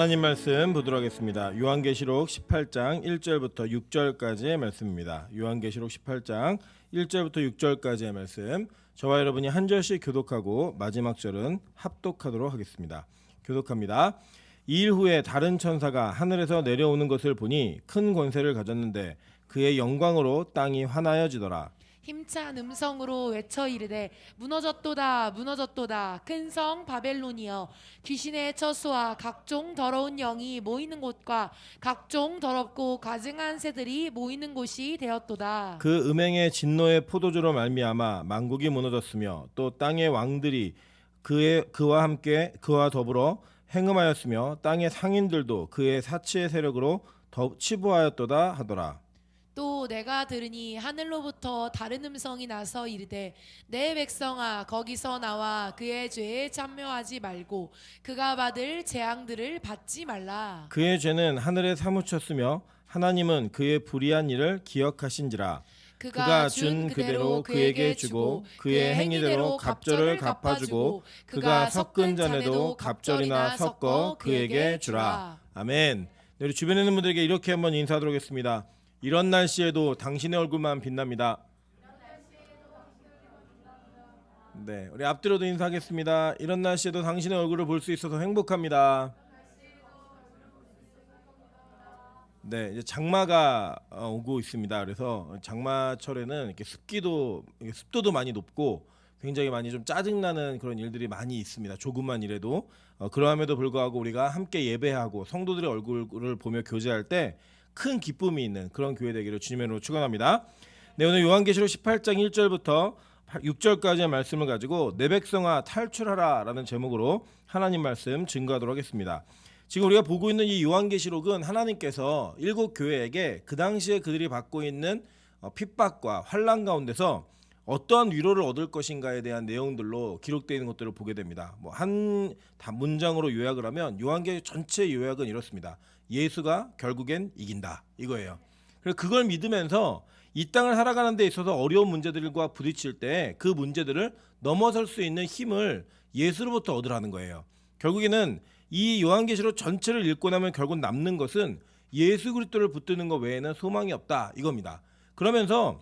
하나님 말씀 보도록 하겠습니다. 요한계시록 18장 1절부터 6절까지의 말씀입니다. 요한계시록 18장 1절부터 6절까지의 말씀, 저와 여러분이 한 절씩 교독하고 마지막 절은 합독하도록 하겠습니다. 교독합니다. 이 일 후에 다른 천사가 하늘에서 내려오는 것을 보니 큰 권세를 가졌는데 그의 영광으로 땅이 환하여지더라. 힘찬 음성으로 외쳐 이르되 무너졌도다 무너졌도다 큰 성 바벨론이여, 귀신의 처소와 각종 더러운 영이 모이는 곳과 각종 더럽고 가증한 새들이 모이는 곳이 되었도다. 그 음행의 진노의 포도주로 말미암아 만국이 무너졌으며 또 땅의 왕들이 그와 함께 그와 더불어 행음하였으며 땅의 상인들도 그의 사치의 세력으로 치부하였도다 하더라. 또 내가 들으니 하늘로부터 다른 음성이 나서 이르되 내 백성아, 거기서 나와 그의 죄에 참여하지 말고 그가 받을 재앙들을 받지 말라. 그의 죄는 하늘에 사무쳤으며 하나님은 그의 불의한 일을 기억하신지라. 그가 준 그대로 그에게 주고 그의 행위대로 갑절을 갚아주고 그가 섞은 잔에도 갑절이나 섞어 그에게 주라. 아멘. 네, 우리 주변에 있는 분들에게 이렇게 한번 인사하도록 하겠습니다. 이런 날씨에도 당신의 얼굴만 빛납니다. 네, 우리 앞뒤로도 인사하겠습니다. 이런 날씨에도 당신의 얼굴을 볼 수 있어서 행복합니다. 네, 이제 장마가 오고 있습니다. 그래서 장마철에는 이렇게 습도도 많이 높고 굉장히 많이 좀 짜증나는 그런 일들이 많이 있습니다. 조금만 이래도 그러함에도 불구하고 우리가 함께 예배하고 성도들의 얼굴을 보며 교제할 때 큰 기쁨이 있는 그런 교회 되기를 주님의 이름으로 축원합니다. 네, 오늘 요한계시록 18장 1절부터 6절까지의 말씀을 가지고 내 백성아 탈출하라 라는 제목으로 하나님 말씀 증거하도록 하겠습니다. 지금 우리가 보고 있는 이 요한계시록은 하나님께서 7교회에게 그 당시에 그들이 받고 있는 핍박과 환난 가운데서 어떠한 위로를 얻을 것인가에 대한 내용들로 기록되어 있는 것들을 보게 됩니다. 한 문장으로 요약을 하면 요한계시록 전체 요약은 이렇습니다. 예수가 결국엔 이긴다, 이거예요. 그래서 그걸 믿으면서 이 땅을 살아가는 데 있어서 어려운 문제들과 부딪힐 때 그 문제들을 넘어설 수 있는 힘을 예수로부터 얻으라는 거예요. 결국에는 이 요한계시록 전체를 읽고 나면 결국 남는 것은 예수 그리스도를 붙드는 것 외에는 소망이 없다, 이겁니다. 그러면서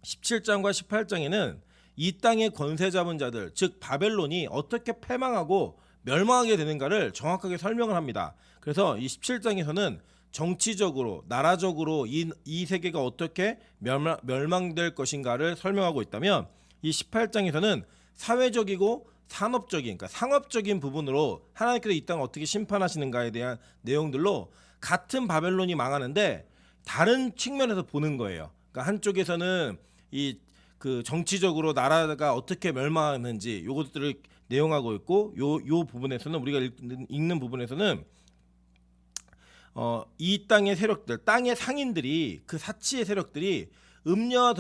17장과 18장에는 이 땅의 권세 잡은 자들, 즉 바벨론이 어떻게 패망하고 멸망하게 되는가를 정확하게 설명을 합니다. 그래서 이 17장에서는 정치적으로, 나라적으로 이 세계가 어떻게 멸망될 것인가를 설명하고 있다면, 이 18장에서는 사회적이고 산업적인, 그러니까 상업적인 부분으로 하나님께서 이 땅을 어떻게 심판하시는가에 대한 내용들로 같은 바벨론이 망하는데 다른 측면에서 보는 거예요. 그러니까 한쪽에서는 그 정치적으로 나라가 어떻게 멸망하는지 요것들을 내용하고 있고, 요 부분에서는 우리가 읽는 부분에서는 이 땅의 세력들, 땅의 상인들이, 그 사치의 세력들이 음녀와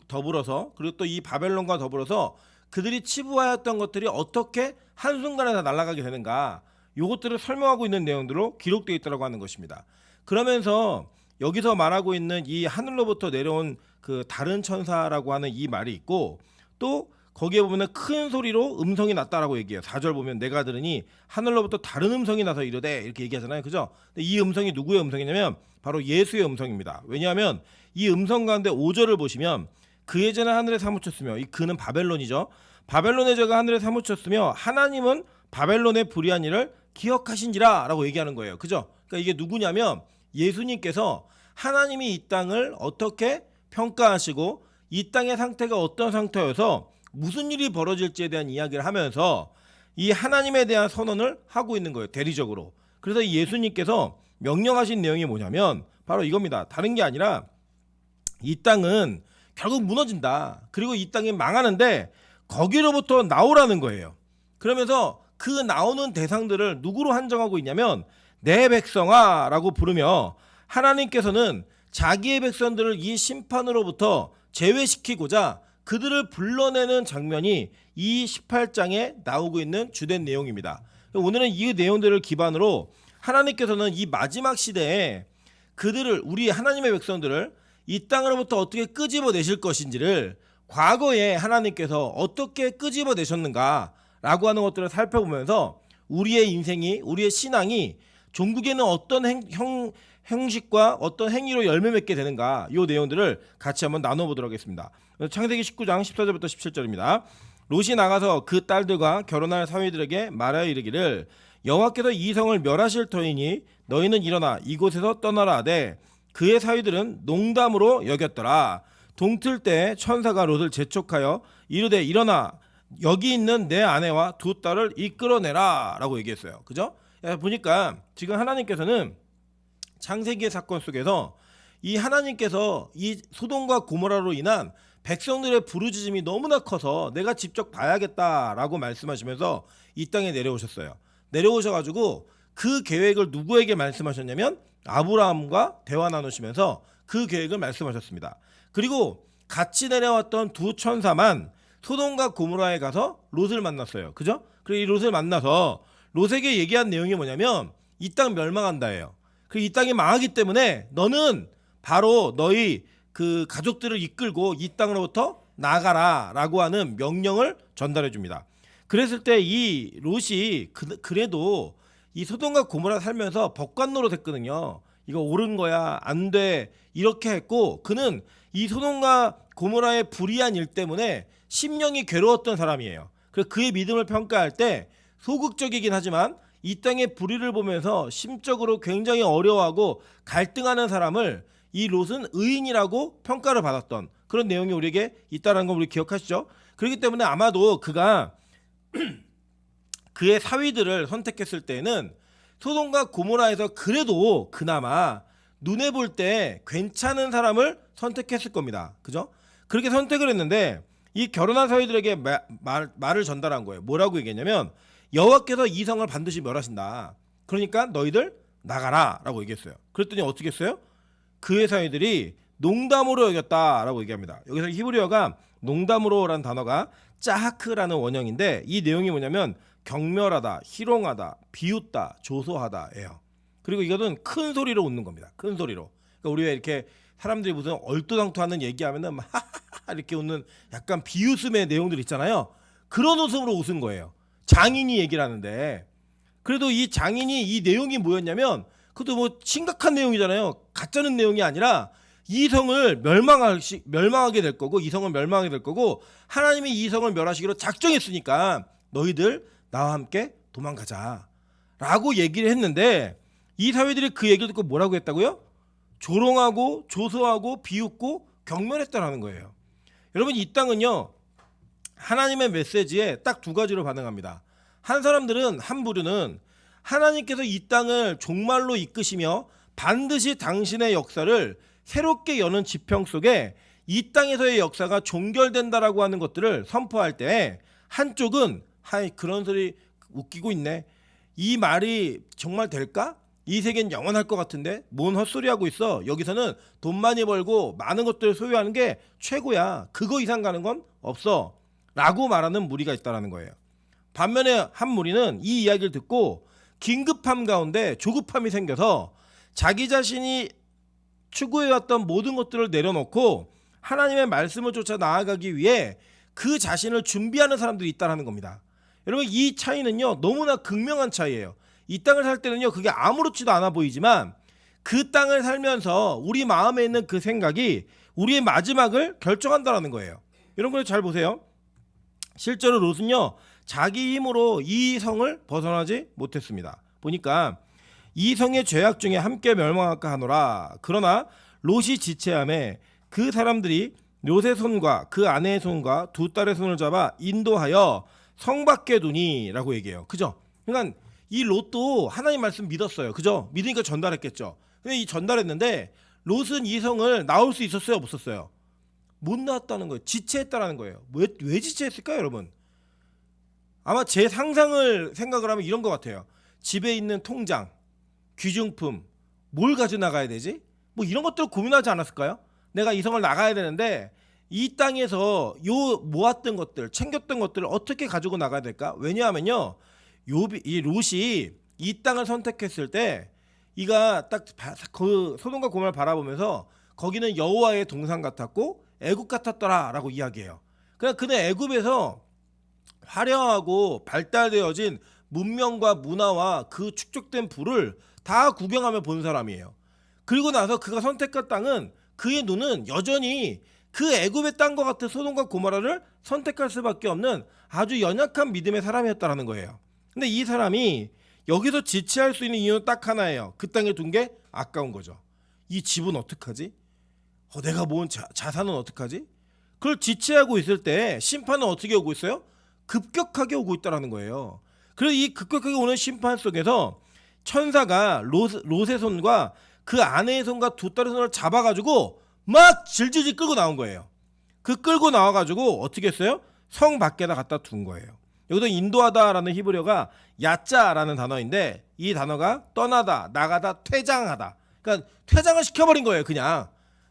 더불어서, 그리고 또 이 바벨론과 더불어서 그들이 치부하였던 것들이 어떻게 한순간에 다 날아가게 되는가, 요것들을 설명하고 있는 내용들로 기록되어 있다고 하는 것입니다. 그러면서 여기서 말하고 있는 이 하늘로부터 내려온 그 다른 천사라고 하는 이 말이 있고, 또 거기에 보면 큰 소리로 음성이 났다라고 얘기해요. 4절 보면 내가 들으니 하늘로부터 다른 음성이 나서 이르되, 이렇게 얘기하잖아요, 그죠? 근데 이 음성이 누구의 음성이냐면 바로 예수의 음성입니다. 왜냐하면 이 음성 가운데 5절을 보시면 그의 죄는 하늘에 사무쳤으며, 이 그는 바벨론이죠. 바벨론의 죄가 하늘에 사무쳤으며 하나님은 바벨론의 불의한 일을 기억하신지라 라고 얘기하는 거예요, 그죠? 그러니까 이게 누구냐면 예수님께서 하나님이 이 땅을 어떻게 평가하시고 이 땅의 상태가 어떤 상태여서 무슨 일이 벌어질지에 대한 이야기를 하면서 이 하나님에 대한 선언을 하고 있는 거예요, 대리적으로. 그래서 이 예수님께서 명령하신 내용이 뭐냐면 바로 이겁니다. 다른 게 아니라 이 땅은 결국 무너진다, 그리고 이 땅이 망하는데 거기로부터 나오라는 거예요. 그러면서 그 나오는 대상들을 누구로 한정하고 있냐면 내 백성아 라고 부르며, 하나님께서는 자기의 백성들을 이 심판으로부터 제외시키고자 그들을 불러내는 장면이 이 18장에 나오고 있는 주된 내용입니다. 오늘은 이 내용들을 기반으로 하나님께서는 이 마지막 시대에 그들을, 우리 하나님의 백성들을 이 땅으로부터 어떻게 끄집어내실 것인지를 과거에 하나님께서 어떻게 끄집어내셨는가 라고 하는 것들을 살펴보면서 우리의 인생이, 우리의 신앙이 종국에는 어떤 형식과 어떤 행위로 열매 맺게 되는가, 이 내용들을 같이 한번 나눠보도록 하겠습니다. 창세기 19장 14절부터 17절입니다. 롯이 나가서 그 딸들과 결혼할 사위들에게 말하여 이르기를 여호와께서 이 성을 멸하실 터이니 너희는 일어나 이곳에서 떠나라 하되 그의 사위들은 농담으로 여겼더라. 동틀 때 천사가 롯을 재촉하여 이르되 일어나 여기 있는 내 아내와 두 딸을 이끌어내라 라고 얘기했어요. 그죠? 보니까 지금 하나님께서는 창세기의 사건 속에서 이 하나님께서 이 소돔과 고모라로 인한 백성들의 부르짖음이 너무나 커서 내가 직접 봐야겠다라고 말씀하시면서 이 땅에 내려오셨어요. 내려오셔가지고 그 계획을 누구에게 말씀하셨냐면 아브라함과 대화 나누시면서 그 계획을 말씀하셨습니다. 그리고 같이 내려왔던 두 천사만 소돔과 고모라에 가서 롯을 만났어요. 그죠? 그리고 이 롯을 만나서 롯에게 얘기한 내용이 뭐냐면 이 땅 멸망한다예요. 그리고 이 땅이 망하기 때문에 너는 바로 너희 그 가족들을 이끌고 이 땅으로부터 나가라 라고 하는 명령을 전달해 줍니다. 그랬을 때 이 롯이 그래도 이 소돔과 고모라 살면서 법관노릇 했거든요. 이거 옳은 거야 안 돼 이렇게 했고, 그는 이 소돔과 고모라의 불의한 일 때문에 심령이 괴로웠던 사람이에요. 그래서 그의 믿음을 평가할 때 소극적이긴 하지만 이 땅의 불의를 보면서 심적으로 굉장히 어려워하고 갈등하는 사람을 이 롯은 의인이라고 평가를 받았던 그런 내용이 우리에게 있다는 걸 우리 기억하시죠? 그렇기 때문에 아마도 그가 그의 사위들을 선택했을 때는 소돔과 고모라에서 그래도 그나마 눈에 볼 때 괜찮은 사람을 선택했을 겁니다. 그죠? 그렇게 선택을 했는데 이 결혼한 사위들에게 말을 전달한 거예요. 뭐라고 얘기했냐면 여호와께서 이 성을 반드시 멸하신다. 그러니까 너희들 나가라 라고 얘기했어요. 그랬더니 어떻게 했어요? 그의 사위들이 농담으로 여겼다라고 얘기합니다. 여기서 히브리어가 농담으로라는 단어가 짜하크라는 원형인데 이 내용이 뭐냐면 경멸하다, 희롱하다, 비웃다, 조소하다예요. 그리고 이것은 큰 소리로 웃는 겁니다. 큰 소리로. 그러니까 우리가 이렇게 사람들이 무슨 얼토당토하는 얘기하면은 막 이렇게 웃는 약간 비웃음의 내용들 있잖아요. 그런 웃음으로 웃은 거예요. 장인이 얘기를 하는데, 그래도 이 장인이 이 내용이 뭐였냐면 그것도 뭐 심각한 내용이잖아요. 가짜는 내용이 아니라 이 성을 멸망하게 될 거고, 이 성을 멸망하게 될 거고, 하나님이 이 성을 멸하시기로 작정했으니까 너희들 나와 함께 도망가자 라고 얘기를 했는데, 이 사회들이 그 얘기를 듣고 뭐라고 했다고요? 조롱하고 조소하고 비웃고 경멸했다라는 거예요. 여러분, 이 땅은요 하나님의 메시지에 딱 두 가지로 반응합니다. 한 부류는 하나님께서 이 땅을 종말로 이끄시며 반드시 당신의 역사를 새롭게 여는 지평 속에 이 땅에서의 역사가 종결된다라고 하는 것들을 선포할 때, 한쪽은 하이 그런 소리 웃기고 있네, 이 말이 정말 될까? 이 세계는 영원할 것 같은데 뭔 헛소리 하고 있어, 여기서는 돈 많이 벌고 많은 것들을 소유하는 게 최고야, 그거 이상 가는 건 없어 라고 말하는 무리가 있다는 거예요. 반면에 한 무리는 이 이야기를 듣고 긴급함 가운데 조급함이 생겨서 자기 자신이 추구해왔던 모든 것들을 내려놓고 하나님의 말씀을 쫓아 나아가기 위해 그 자신을 준비하는 사람들이 있다는 겁니다. 여러분, 이 차이는요 너무나 극명한 차이예요. 이 땅을 살 때는요 그게 아무렇지도 않아 보이지만 그 땅을 살면서 우리 마음에 있는 그 생각이 우리의 마지막을 결정한다는 거예요. 여러분, 잘 보세요. 실제로 롯은요 자기 힘으로 이 성을 벗어나지 못했습니다. 보니까 이 성의 죄악 중에 함께 멸망할까 하노라. 그러나 롯이 지체함에 그 사람들이 롯의 손과 그 아내의 손과 두 딸의 손을 잡아 인도하여 성 밖에 두니 라고 얘기해요. 그죠? 그러니까 이 롯도 하나님 말씀 믿었어요. 그죠? 믿으니까 전달했겠죠. 근데 이 전달했는데 롯은 이 성을 나올 수 있었어요, 없었어요? 못 나왔다는 거예요. 지체했다라는 거예요. 왜 지체했을까요, 여러분? 아마 제 상상을 생각을 하면 이런 것 같아요. 집에 있는 통장, 귀중품, 뭘 가져 나가야 되지? 뭐 이런 것들을 고민하지 않았을까요? 내가 이 성을 나가야 되는데 이 땅에서 요 모았던 것들, 챙겼던 것들을 어떻게 가지고 나가야 될까? 왜냐하면요, 이 롯이 이 땅을 선택했을 때 이가 딱 그 소돔과 고모라를 바라보면서 거기는 여호와의 동산 같았고 애굽 같았더라라고 이야기해요. 그러니까 그는 애굽에서 화려하고 발달되어진 문명과 문화와 그 축적된 부를 다 구경하며 본 사람이에요. 그리고 나서 그가 선택한 땅은 그의 눈은 여전히 그 애굽의 땅과 같은 소돔과 고모라를 선택할 수밖에 없는 아주 연약한 믿음의 사람이었다라는 거예요. 근데 이 사람이 여기서 지체할 수 있는 이유는 딱 하나예요. 그 땅에 둔 게 아까운 거죠. 이 집은 어떡하지? 내가 모은 자산은 어떡하지? 그걸 지체하고 있을 때 심판은 어떻게 오고 있어요? 급격하게 오고 있다라는 거예요. 그래서 이 급격하게 오는 심판 속에서 천사가 롯의 손과 그 아내의 손과 두 딸의 손을 잡아가지고 막 질질질 끌고 나온 거예요. 그 끌고 나와가지고 어떻게 했어요? 성 밖에다 갖다 둔 거예요. 여기서 인도하다라는 히브리어가 야자라는 단어인데 이 단어가 떠나다, 나가다, 퇴장하다. 그러니까 퇴장을 시켜버린 거예요, 그냥.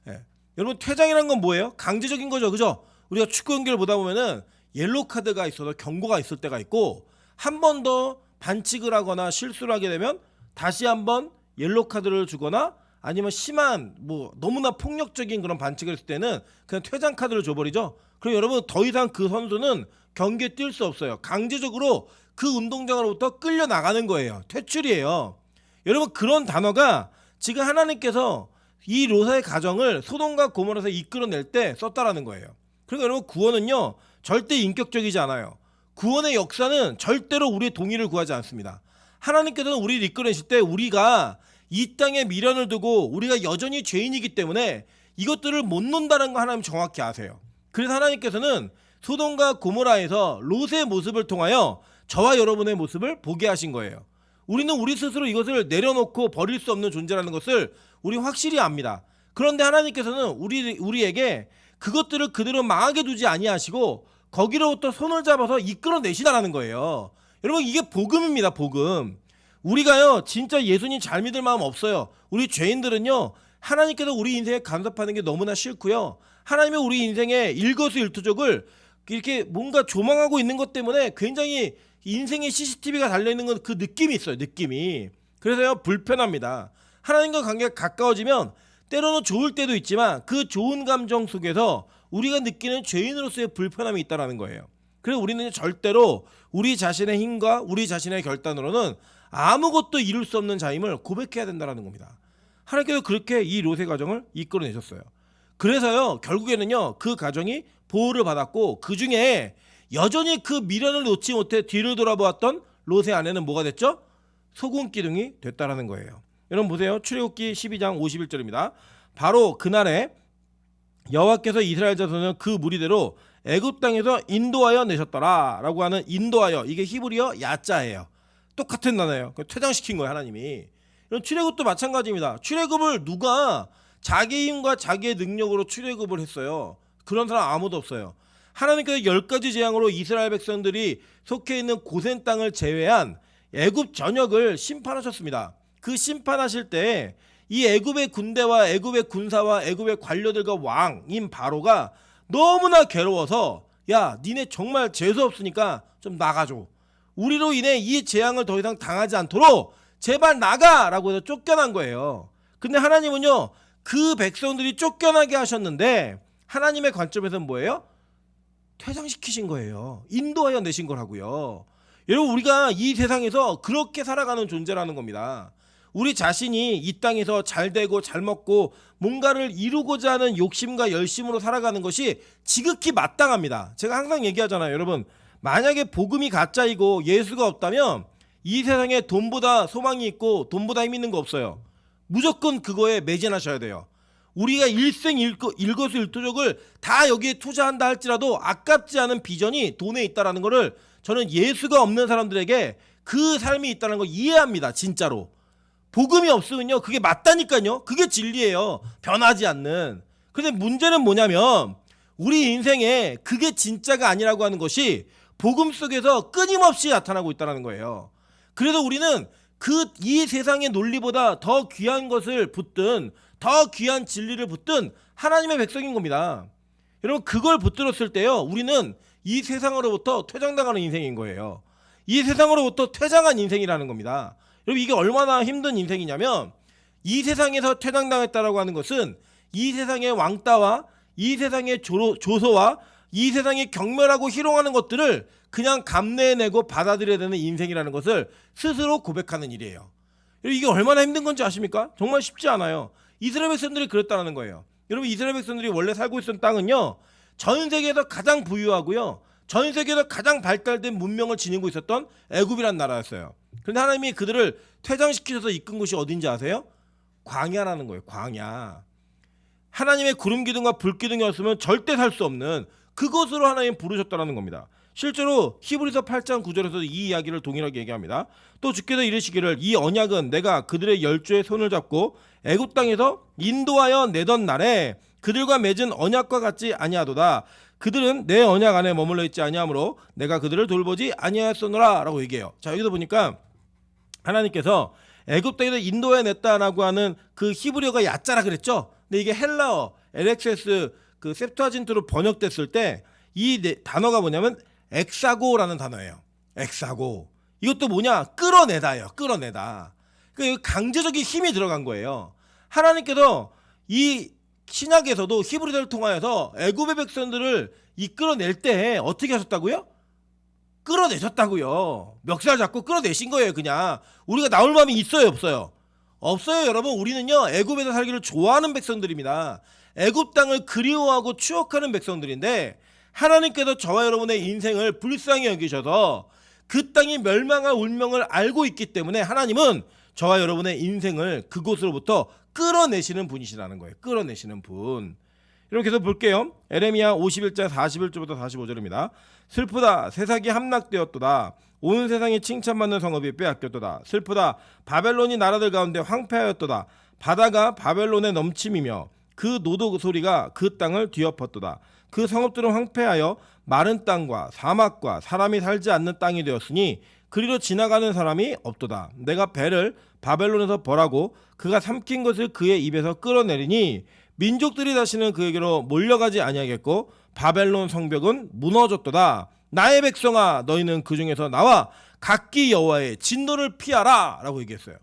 예. 여러분 퇴장이라는 건 뭐예요? 강제적인 거죠, 그죠? 우리가 축구 경기를 보다 보면은 옐로우 카드가 있어서 경고가 있을 때가 있고 한 번 더 반칙을 하거나 실수를 하게 되면 다시 한번 옐로우 카드를 주거나 아니면 심한 뭐 너무나 폭력적인 그런 반칙을 했을 때는 그냥 퇴장 카드를 줘버리죠. 그럼 여러분 더 이상 그 선수는 경기에 뛸 수 없어요. 강제적으로 그 운동장으로부터 끌려 나가는 거예요. 퇴출이에요. 여러분 그런 단어가 지금 하나님께서 이 롯의 가정을 소돔과 고모라에서 이끌어낼 때 썼다라는 거예요. 그러니까 여러분 구원은요 절대 인격적이지 않아요. 구원의 역사는 절대로 우리의 동의를 구하지 않습니다. 하나님께서는 우리를 이끌어내실 때 우리가 이 땅에 미련을 두고 우리가 여전히 죄인이기 때문에 이것들을 못 논다는 거 하나님 정확히 아세요. 그래서 하나님께서는 소돔과 고모라에서 롯의 모습을 통하여 저와 여러분의 모습을 보게 하신 거예요. 우리는 우리 스스로 이것을 내려놓고 버릴 수 없는 존재라는 것을 우리 확실히 압니다. 그런데 하나님께서는 우리에게 그것들을 그대로 망하게 두지 아니하시고 거기로부터 손을 잡아서 이끌어내시다라는 거예요. 여러분 이게 복음입니다. 복음. 우리가요 진짜 예수님 잘 믿을 마음 없어요. 우리 죄인들은요 하나님께서 우리 인생에 간섭하는 게 너무나 싫고요. 하나님의 우리 인생의 일거수일투족을 이렇게 뭔가 조망하고 있는 것 때문에 굉장히 인생의 CCTV가 달려있는 건 그 느낌이 있어요. 느낌이. 그래서요 불편합니다. 하나님과 관계가 가까워지면 때로는 좋을 때도 있지만 그 좋은 감정 속에서 우리가 느끼는 죄인으로서의 불편함이 있다는 거예요. 그래서 우리는 절대로 우리 자신의 힘과 우리 자신의 결단으로는 아무것도 이룰 수 없는 자임을 고백해야 된다는 겁니다. 하나님께서 그렇게 이 롯의 가정을 이끌어내셨어요. 그래서요 결국에는요 그 가정이 보호를 받았고 그 중에 여전히 그 미련을 놓지 못해 뒤를 돌아보았던 롯의 아내는 뭐가 됐죠? 소금 기둥이 됐다라는 거예요. 여러분 보세요. 출애굽기 12장 51절입니다. 바로 그날에 여호와께서 이스라엘 자손을 그 무리대로 애굽 땅에서 인도하여 내셨더라 라고 하는 인도하여, 이게 히브리어 야자예요. 똑같은 단어예요. 퇴장시킨 거예요 하나님이. 이런 출애굽도 마찬가지입니다. 출애굽을 누가 자기 힘과 자기의 능력으로 출애굽을 했어요? 그런 사람 아무도 없어요. 하나님께서 10가지 재앙으로 이스라엘 백성들이 속해 있는 고센 땅을 제외한 애굽 전역을 심판하셨습니다. 그 심판하실 때 이 애굽의 군대와 애굽의 군사와 애굽의 관료들과 왕인 바로가 너무나 괴로워서 야 니네 정말 재수 없으니까 좀 나가줘. 우리로 인해 이 재앙을 더 이상 당하지 않도록 제발 나가라고 해서 쫓겨난 거예요. 근데 하나님은요 그 백성들이 쫓겨나게 하셨는데 하나님의 관점에서는 뭐예요? 퇴장시키신 거예요. 인도하여 내신 거라고요. 여러분 우리가 이 세상에서 그렇게 살아가는 존재라는 겁니다. 우리 자신이 이 땅에서 잘 되고 잘 먹고 뭔가를 이루고자 하는 욕심과 열심으로 살아가는 것이 지극히 마땅합니다. 제가 항상 얘기하잖아요. 여러분 만약에 복음이 가짜이고 예수가 없다면 이 세상에 돈보다 소망이 있고 돈보다 힘 있는 거 없어요. 무조건 그거에 매진하셔야 돼요. 우리가 일생 일거수일투족을 다 여기에 투자한다 할지라도 아깝지 않은 비전이 돈에 있다는 거를 저는 예수가 없는 사람들에게 그 삶이 있다는 걸 이해합니다. 진짜로. 복음이 없으면요 그게 맞다니까요. 그게 진리예요. 변하지 않는. 근데 문제는 뭐냐면 우리 인생에 그게 진짜가 아니라고 하는 것이 복음 속에서 끊임없이 나타나고 있다는 거예요. 그래서 우리는 이 세상의 논리보다 더 귀한 것을 붙든 더 귀한 진리를 붙든 하나님의 백성인 겁니다. 여러분 그걸 붙들었을 때요 우리는 이 세상으로부터 퇴장당하는 인생인 거예요. 이 세상으로부터 퇴장한 인생이라는 겁니다. 여러분 이게 얼마나 힘든 인생이냐면 이 세상에서 퇴장당했다라고 하는 것은 이 세상의 왕따와 이 세상의 조소와 이 세상이 경멸하고 희롱하는 것들을 그냥 감내해내고 받아들여야 되는 인생이라는 것을 스스로 고백하는 일이에요. 이게 얼마나 힘든 건지 아십니까? 정말 쉽지 않아요. 이스라엘 백성들이 그랬다는 거예요. 여러분 이스라엘 백성들이 원래 살고 있었던 땅은요. 전 세계에서 가장 부유하고요. 전 세계에서 가장 발달된 문명을 지니고 있었던 애굽이란 나라였어요. 그런데 하나님이 그들을 퇴장시키셔서 이끈 곳이 어딘지 아세요? 광야라는 거예요. 광야. 하나님의 구름 기둥과 불 기둥이 없으면 절대 살 수 없는 그것으로 하나님 부르셨다는 겁니다. 실제로 히브리서 8장 9절에서 이 이야기를 동일하게 얘기합니다. 또 주께서 이르시기를 이 언약은 내가 그들의 열조의 손을 잡고 애굽 땅에서 인도하여 내던 날에 그들과 맺은 언약과 같지 아니하도다. 그들은 내 언약 안에 머물러 있지 아니하므로 내가 그들을 돌보지 아니하였으노라 라고 얘기해요. 자, 여기서 보니까 하나님께서 애굽 땅에서 인도해 냈다라고 하는 그 히브리어가 야짜라 그랬죠. 근데 이게 헬라어 LXS 그 셉투아진트로 번역됐을 때 이 단어가 뭐냐면 엑사고라는 단어예요. 엑사고. 이것도 뭐냐? 끌어내다예요. 끌어내다. 그러니까 강제적인 힘이 들어간 거예요. 하나님께서 이 신약에서도 히브리서를 통하여서 애굽의 백성들을 이끌어낼 때 어떻게 하셨다고요? 끌어내셨다고요. 멱살 잡고 끌어내신 거예요. 그냥 우리가 나올 마음이 있어요, 없어요? 없어요, 여러분. 우리는요 애굽에서 살기를 좋아하는 백성들입니다. 애굽 땅을 그리워하고 추억하는 백성들인데 하나님께서 저와 여러분의 인생을 불쌍히 여기셔서 그 땅이 멸망할 운명을 알고 있기 때문에 하나님은 저와 여러분의 인생을 그곳으로부터 끌어내시는 분이시라는 거예요. 끌어내시는 분. 이렇게 해서 볼게요. 에레미야 51장 41절부터 45절입니다. 슬프다 세상이 함락되었도다. 온 세상이 칭찬받는 성읍이 빼앗겼도다. 슬프다 바벨론이 나라들 가운데 황폐하였도다. 바다가 바벨론의 넘침이며 그 노도 소리가 그 땅을 뒤엎었도다. 그 성읍들은 황폐하여 마른 땅과 사막과 사람이 살지 않는 땅이 되었으니 그리로 지나가는 사람이 없도다. 내가 배를 바벨론에서 벌하고 그가 삼킨 것을 그의 입에서 끌어내리니 민족들이 다시는 그에게로 몰려가지 아니하겠고 바벨론 성벽은 무너졌도다. 나의 백성아 너희는 그 중에서 나와 각기 여호와의 진노를 피하라 라고 얘기했어요.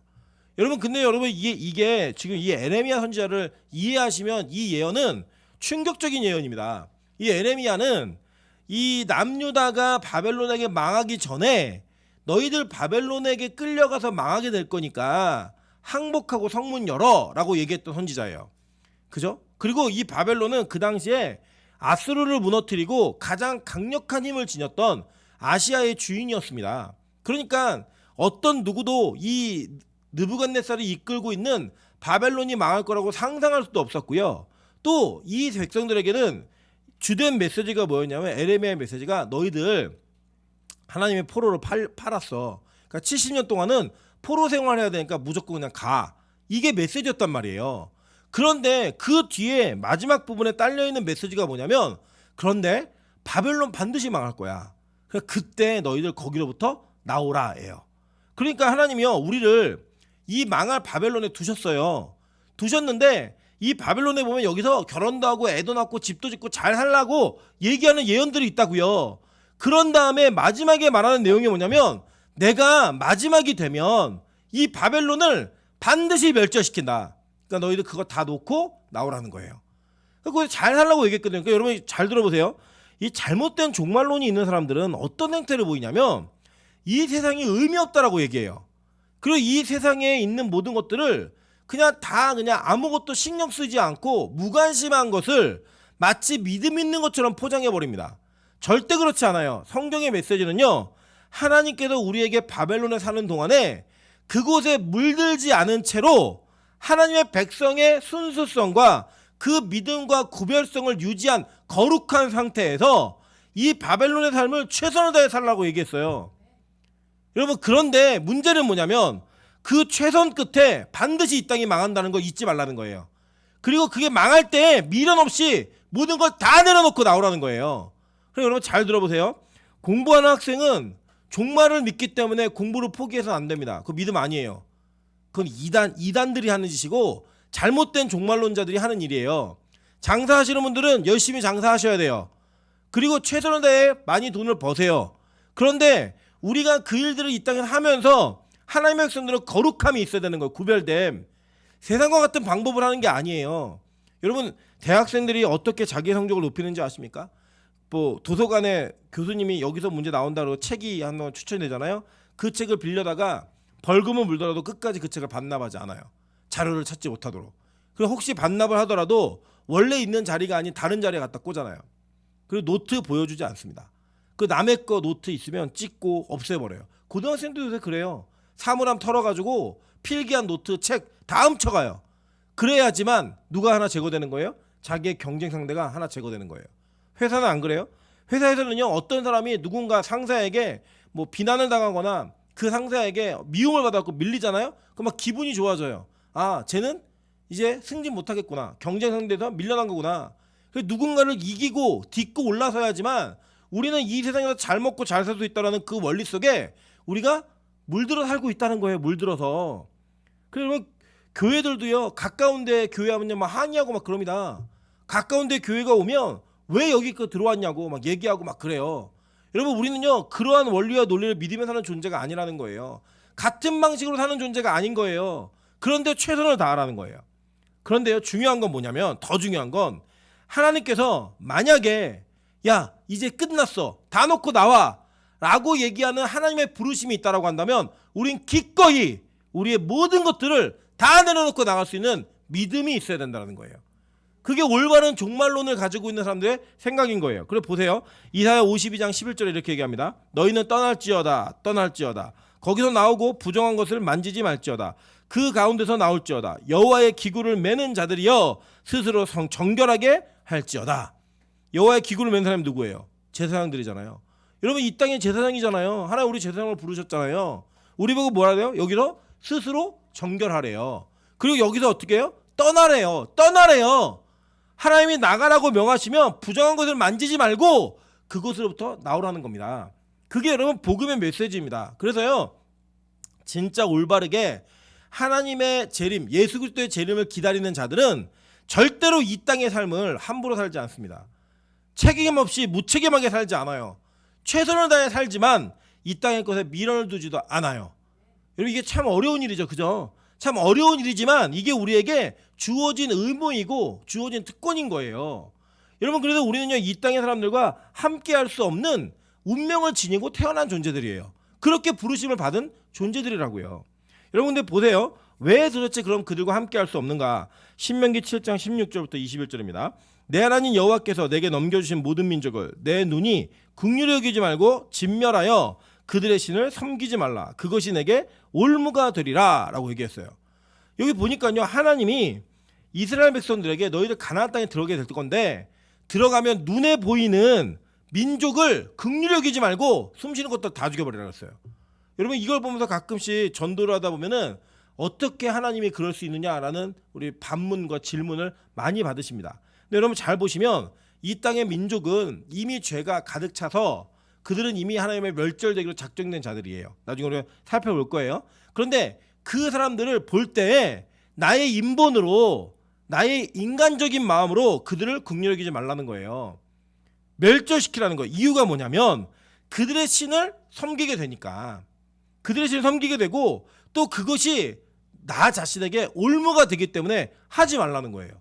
여러분 근데 여러분 이게 지금 이 에레미야 선지자를 이해하시면 이 예언은 충격적인 예언입니다. 이 에레미야는 이 남유다가 바벨론에게 망하기 전에 너희들 바벨론에게 끌려가서 망하게 될 거니까 항복하고 성문 열어 라고 얘기했던 선지자예요. 그죠? 그리고 이 바벨론은 그 당시에 아수르를 무너뜨리고 가장 강력한 힘을 지녔던 아시아의 주인이었습니다. 그러니까 어떤 누구도 이 느부갓네살이 이끌고 있는 바벨론이 망할 거라고 상상할 수도 없었고요. 또 이 백성들에게는 주된 메시지가 뭐였냐면 에레미야의 메시지가 너희들 하나님의 포로로 팔았어. 그러니까 70년 동안은 포로 생활해야 되니까 무조건 그냥 가. 이게 메시지였단 말이에요. 그런데 그 뒤에 마지막 부분에 딸려있는 메시지가 뭐냐면 그런데 바벨론 반드시 망할 거야. 그때 너희들 거기로부터 나오라예요. 그러니까 하나님이요 우리를 이 망할 바벨론에 두셨어요. 두셨는데 이 바벨론에 보면 여기서 결혼도 하고 애도 낳고 집도 짓고 잘 살라고 얘기하는 예언들이 있다고요. 그런 다음에 마지막에 말하는 내용이 뭐냐면 내가 마지막이 되면 이 바벨론을 반드시 멸절시킨다. 그러니까 너희들 그거 다 놓고 나오라는 거예요. 그거 잘 살라고 얘기했거든요. 그러니까 여러분 잘 들어보세요. 이 잘못된 종말론이 있는 사람들은 어떤 행태를 보이냐면 이 세상이 의미 없다라고 얘기해요. 그리고 이 세상에 있는 모든 것들을 그냥 아무것도 신경 쓰지 않고 무관심한 것을 마치 믿음 있는 것처럼 포장해 버립니다. 절대 그렇지 않아요. 성경의 메시지는요. 하나님께서 우리에게 바벨론에 사는 동안에 그곳에 물들지 않은 채로 하나님의 백성의 순수성과 그 믿음과 구별성을 유지한 거룩한 상태에서 이 바벨론의 삶을 최선을 다해 살라고 얘기했어요. 여러분 그런데 문제는 뭐냐면 그 최선 끝에 반드시 이 땅이 망한다는 거 잊지 말라는 거예요. 그리고 그게 망할 때 미련 없이 모든 걸 다 내려놓고 나오라는 거예요. 그럼 여러분 잘 들어보세요. 공부하는 학생은 종말을 믿기 때문에 공부를 포기해서는 안 됩니다. 그거 믿음 아니에요. 그건 이단들이 하는 짓이고 잘못된 종말론자들이 하는 일이에요. 장사하시는 분들은 열심히 장사하셔야 돼요. 그리고 최선을 다해 많이 돈을 버세요. 그런데 우리가 그 일들을 이 땅에 하면서 하나님의 백성들은 거룩함이 있어야 되는 거예요. 구별됨. 세상과 같은 방법을 하는 게 아니에요. 여러분 대학생들이 어떻게 자기 성적을 높이는지 아십니까? 뭐 도서관에 교수님이 여기서 문제 나온다고 책이 한번 추천되잖아요. 그 책을 빌려다가 벌금을 물더라도 끝까지 그 책을 반납하지 않아요. 자료를 찾지 못하도록. 그리고 혹시 반납을 하더라도 원래 있는 자리가 아닌 다른 자리에 갖다 꽂아놔요. 그리고 노트 보여주지 않습니다. 그 남의 거 노트 있으면 찍고 없애버려요. 고등학생도 요새 그래요. 사물함 털어가지고 필기한 노트 책 다 훔쳐가요. 그래야지만 누가 하나 제거되는 거예요? 자기의 경쟁 상대가 하나 제거되는 거예요. 회사는 안 그래요? 회사에서는요, 어떤 사람이 누군가 상사에게 뭐 비난을 당하거나 그 상사에게 미움을 받아갖고 밀리잖아요? 그럼 막 기분이 좋아져요. 아, 쟤는 이제 승진 못하겠구나. 경쟁 상대에서 밀려난 거구나. 그래서 누군가를 이기고 딛고 올라서야지만 우리는 이 세상에서 잘 먹고 잘 살 수 있다는 그 원리 속에 우리가 물들어 살고 있다는 거예요. 물들어서. 그러면 교회들도요, 가까운 데 교회 하면요 막 항의하고 막 그럽니다. 가까운 데 교회가 오면 왜 여기 들어왔냐고 막 얘기하고 막 그래요. 여러분, 우리는요 그러한 원리와 논리를 믿으며 사는 존재가 아니라는 거예요. 같은 방식으로 사는 존재가 아닌 거예요. 그런데 최선을 다하라는 거예요. 그런데요, 중요한 건 뭐냐면, 더 중요한 건 하나님께서 만약에 야 이제 끝났어, 다 놓고 나와 라고 얘기하는 하나님의 부르심이 있다라고 한다면 우린 기꺼이 우리의 모든 것들을 다 내려놓고 나갈 수 있는 믿음이 있어야 된다는 거예요. 그게 올바른 종말론을 가지고 있는 사람들의 생각인 거예요. 그래 보세요. 이사야 52장 11절에 이렇게 얘기합니다. 너희는 떠날지어다 떠날지어다. 거기서 나오고 부정한 것을 만지지 말지어다. 그 가운데서 나올지어다. 여호와의 기구를 매는 자들이여 스스로 정결하게 할지어다. 여호와의 기구를 맨 사람이 누구예요? 제사장들이잖아요. 여러분, 이 땅의 제사장이잖아요. 하나님 우리 제사장을 부르셨잖아요. 우리 보고 뭐라 그래요? 여기서 스스로 정결하래요. 그리고 여기서 어떻게 해요? 떠나래요. 떠나래요. 하나님이 나가라고 명하시면 부정한 것을 만지지 말고 그곳으로부터 나오라는 겁니다. 그게 여러분 복음의 메시지입니다. 그래서요, 진짜 올바르게 하나님의 재림, 예수 그리스도의 재림을 기다리는 자들은 절대로 이 땅의 삶을 함부로 살지 않습니다. 책임 없이 무책임하게 살지 않아요. 최선을 다해 살지만 이 땅의 것에 미련을 두지도 않아요. 여러분, 이게 참 어려운 일이죠. 그죠? 참 어려운 일이지만 이게 우리에게 주어진 의무이고 주어진 특권인 거예요. 여러분, 그래서 우리는요 이 땅의 사람들과 함께 할 수 없는 운명을 지니고 태어난 존재들이에요. 그렇게 부르심을 받은 존재들이라고요. 여러분, 근데 보세요. 왜 도대체 그럼 그들과 함께 할 수 없는가? 신명기 7장 16절부터 21절입니다. 내 하나님 여호와께서 내게 넘겨주신 모든 민족을 내 눈이 긍휼히 여기지 말고 진멸하여 그들의 신을 섬기지 말라. 그것이 내게 올무가 되리라 라고 얘기했어요. 여기 보니까요, 하나님이 이스라엘 백성들에게 너희들 가나안 땅에 들어가게 될 건데 들어가면 눈에 보이는 민족을 긍휼히 여기지 말고 숨쉬는 것도 다 죽여버리라 그랬어요. 여러분, 이걸 보면서 가끔씩 전도를 하다 보면은 어떻게 하나님이 그럴 수 있느냐라는 우리 반문과 질문을 많이 받으십니다. 근데 여러분 잘 보시면 이 땅의 민족은 이미 죄가 가득 차서 그들은 이미 하나님의 멸절되기로 작정된 자들이에요. 나중에 우리가 살펴볼 거예요. 그런데 그 사람들을 볼 때에 나의 인본으로, 나의 인간적인 마음으로 그들을 긍휼히 여기지 말라는 거예요. 멸절시키라는 거예요. 이유가 뭐냐면 그들의 신을 섬기게 되니까. 그들의 신을 섬기게 되고 또 그것이 나 자신에게 올무가 되기 때문에 하지 말라는 거예요.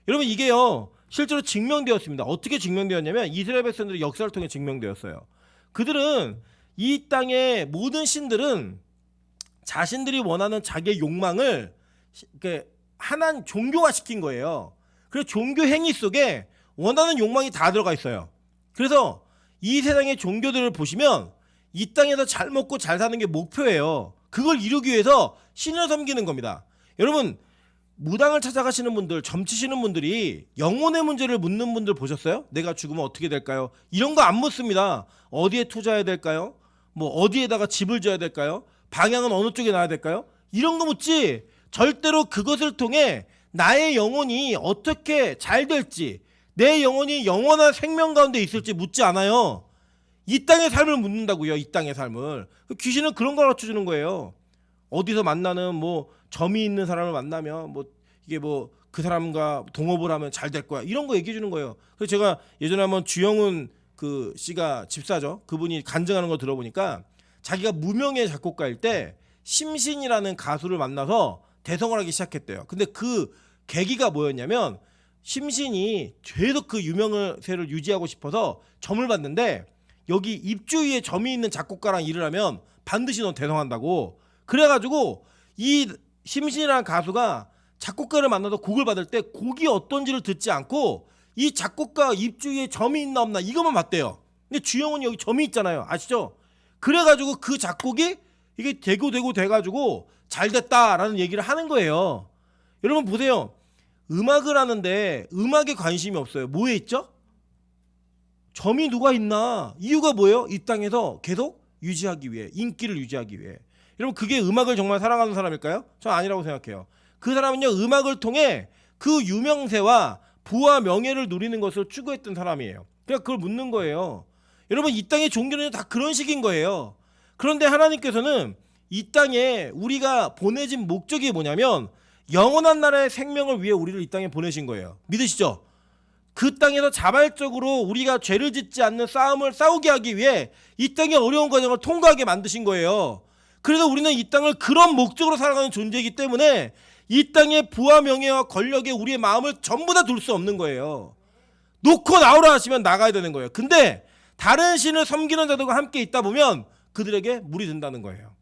여러분, 이게요 실제로 증명되었습니다. 어떻게 증명되었냐면 이스라엘 백성들의 역사를 통해 증명되었어요. 그들은 이 땅의 모든 신들은 자신들이 원하는 자기의 욕망을 하나님 종교화시킨 거예요. 그래서 종교 행위 속에 원하는 욕망이 다 들어가 있어요. 그래서 이 세상의 종교들을 보시면 이 땅에서 잘 먹고 잘 사는 게 목표예요. 그걸 이루기 위해서 신을 섬기는 겁니다. 여러분, 무당을 찾아가시는 분들, 점치시는 분들이 영혼의 문제를 묻는 분들 보셨어요? 내가 죽으면 어떻게 될까요? 이런 거 안 묻습니다. 어디에 투자해야 될까요? 뭐 어디에다가 집을 지어야 될까요? 방향은 어느 쪽에 놔야 될까요? 이런 거 묻지. 절대로 그것을 통해 나의 영혼이 어떻게 잘 될지, 내 영혼이 영원한 생명 가운데 있을지 묻지 않아요. 이 땅의 삶을 묻는다고요. 이 땅의 삶을. 귀신은 그런 걸 가르쳐주는 거예요. 어디서 만나는 뭐 점이 있는 사람을 만나면 뭐 이게 뭐 그 사람과 동업을 하면 잘 될 거야, 이런 거 얘기해 주는 거예요. 그래서 제가 예전에 한번 주영훈 그 씨가 집사죠. 그분이 간증하는 거 들어보니까 자기가 무명의 작곡가일 때 심신이라는 가수를 만나서 대성을 하기 시작했대요. 근데 그 계기가 뭐였냐면 심신이 계속 그 유명세를 유지하고 싶어서 점을 봤는데 여기 입주 위에 점이 있는 작곡가랑 일을 하면 반드시 넌 대성한다고. 그래가지고 이 심신이라는 가수가 작곡가를 만나서 곡을 받을 때 곡이 어떤지를 듣지 않고 이 작곡가 입주위에 점이 있나 없나 이것만 봤대요. 근데 주영은 여기 점이 있잖아요. 아시죠? 그래가지고 그 작곡이 이게 되고 돼가지고 잘 됐다라는 얘기를 하는 거예요. 여러분 보세요. 음악을 하는데 음악에 관심이 없어요. 뭐에 있죠? 점이 누가 있나? 이유가 뭐예요? 이 땅에서 계속 유지하기 위해, 인기를 유지하기 위해. 여러분 그게 음악을 정말 사랑하는 사람일까요? 저는 아니라고 생각해요. 그 사람은요 음악을 통해 그 유명세와 부와 명예를 누리는 것을 추구했던 사람이에요. 그러니까 그걸 묻는 거예요. 여러분 이 땅의 종교는 다 그런 식인 거예요. 그런데 하나님께서는 이 땅에 우리가 보내진 목적이 뭐냐면 영원한 나라의 생명을 위해 우리를 이 땅에 보내신 거예요. 믿으시죠? 그 땅에서 자발적으로 우리가 죄를 짓지 않는 싸움을 싸우게 하기 위해 이 땅의 어려운 과정을 통과하게 만드신 거예요. 그래서 우리는 이 땅을 그런 목적으로 살아가는 존재이기 때문에 이 땅의 부와 명예와 권력에 우리의 마음을 전부 다 둘 수 없는 거예요. 놓고 나오라 하시면 나가야 되는 거예요. 근데 다른 신을 섬기는 자들과 함께 있다 보면 그들에게 물이 든다는 거예요.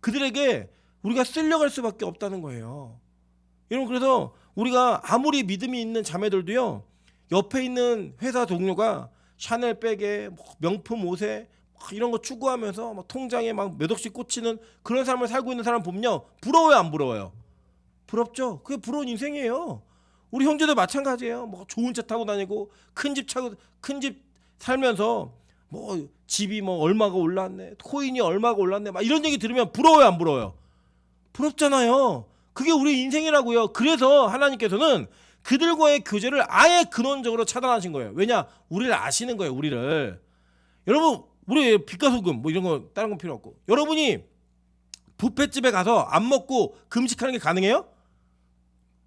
그들에게 우리가 쓸려갈 수밖에 없다는 거예요. 여러분 그래서 우리가 아무리 믿음이 있는 자매들도요 옆에 있는 회사 동료가 샤넬 백에 명품 옷에 이런 거 추구하면서 막 통장에 막 몇 억씩 꽂히는 그런 삶을 살고 있는 사람 보면요 부러워요 안 부러워요? 부럽죠. 그게 부러운 인생이에요. 우리 형제도 마찬가지예요. 뭐 좋은 차 타고 다니고 큰 집 살면서 뭐 집이 뭐 얼마가 올랐네, 코인이 얼마가 올랐네, 막 이런 얘기 들으면 부러워요 안 부러워요? 부럽잖아요. 그게 우리 인생이라고요. 그래서 하나님께서는 그들과의 교제를 아예 근원적으로 차단하신 거예요. 왜냐? 우리를 아시는 거예요. 우리를. 여러분 우리 빛과 소금 뭐 이런 거 다른 건 필요 없고 여러분이 뷔페집에 가서 안 먹고 금식하는 게 가능해요?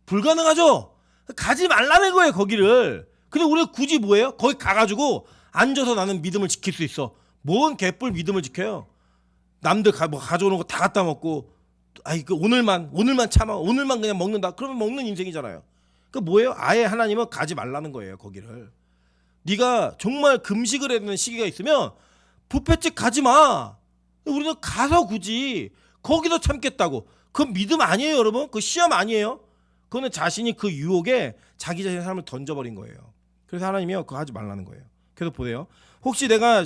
불가능하죠. 가지 말라는 거예요 거기를. 근데 우리가 굳이 뭐예요? 거기 가가지고 앉아서 나는 믿음을 지킬 수 있어. 뭔 개뿔 믿음을 지켜요. 남들 뭐 가져오는 거 다 갖다 먹고 아이 그 오늘만 참아 오늘만 그냥 먹는다. 그러면 먹는 인생이잖아요. 그 뭐예요? 아예 하나님은 가지 말라는 거예요 거기를. 네가 정말 금식을 해야 되는 시기가 있으면 뷔페집 가지 마. 우리는 가서 굳이 거기서 참겠다고. 그건 믿음 아니에요 여러분. 그 시험 아니에요. 그거는 자신이 그 유혹에 자기 자신의 삶을 던져버린 거예요. 그래서 하나님이요 그거 하지 말라는 거예요. 그래서 보세요. 혹시 내가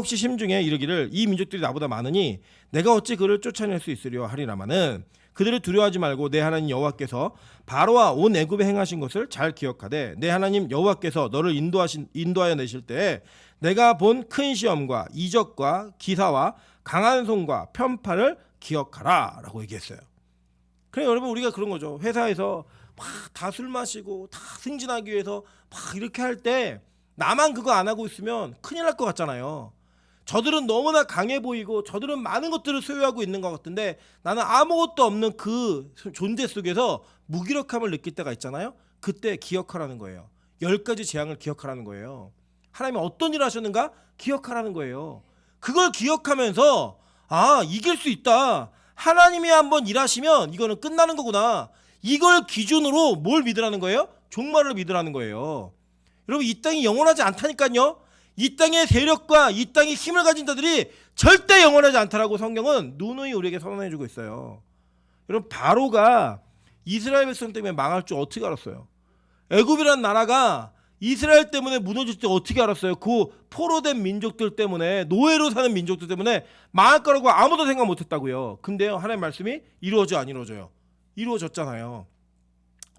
심중에 이르기를 이 민족들이 나보다 많으니 내가 어찌 그를 쫓아낼 수 있으려 하리라마는 그들을 두려워하지 말고 내 하나님 여호와께서 바로와 온 애굽에 행하신 것을 잘 기억하되 내 하나님 여호와께서 너를 인도하여 내실 때에 내가 본 큰 시험과 이적과 기사와 강한 손과 편파를 기억하라라고 얘기했어요. 그래 여러분 우리가 그런 거죠. 회사에서 막 다 술 마시고 다 승진하기 위해서 막 이렇게 할 때 나만 그거 안 하고 있으면 큰일 날 것 같잖아요. 저들은 너무나 강해 보이고 저들은 많은 것들을 소유하고 있는 것 같은데 나는 아무것도 없는 그 존재 속에서 무기력함을 느낄 때가 있잖아요. 그때 기억하라는 거예요. 10가지 재앙을 기억하라는 거예요. 하나님이 어떤 일을 하셨는가 기억하라는 거예요. 그걸 기억하면서 아 이길 수 있다. 하나님이 한번 일하시면 이거는 끝나는 거구나. 이걸 기준으로 뭘 믿으라는 거예요? 종말을 믿으라는 거예요. 여러분 이 땅이 영원하지 않다니까요. 이 땅의 세력과 이 땅의 힘을 가진 자들이 절대 영원하지 않다라고 성경은 누누이 우리에게 선언해주고 있어요. 여러분 바로가 이스라엘 백성 때문에 망할 줄 어떻게 알았어요? 애굽이라는 나라가 이스라엘 때문에 무너질 때 어떻게 알았어요? 그 포로된 민족들 때문에 노예로 사는 민족들 때문에 망할 거라고 아무도 생각 못했다고요. 근데요 하나님의 말씀이 이루어져 안 이루어져요? 이루어졌잖아요.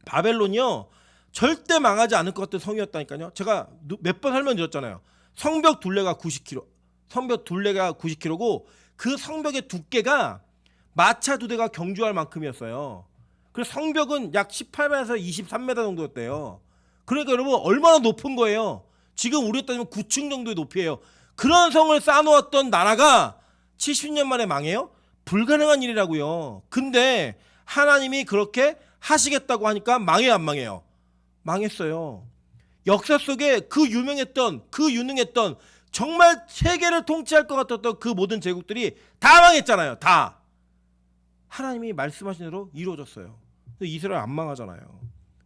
바벨론이요 절대 망하지 않을 것 같은 성이었다니까요. 제가 몇 번 설명드렸잖아요. 성벽 둘레가 90km고 그 성벽의 두께가 마차 2대가 경주할 만큼이었어요. 그래서 성벽은 약 18m에서 23m 정도였대요. 그러니까 여러분 얼마나 높은 거예요. 지금 우리로 따지면 9층 정도의 높이에요. 그런 성을 쌓아놓았던 나라가 70년 만에 망해요? 불가능한 일이라고요. 근데 하나님이 그렇게 하시겠다고 하니까 망해요 안 망해요? 망했어요. 역사 속에 그 유능했던 정말 세계를 통치할 것 같았던 그 모든 제국들이 다 망했잖아요. 다. 하나님이 말씀하신 대로 이루어졌어요. 근데 이스라엘 안 망하잖아요.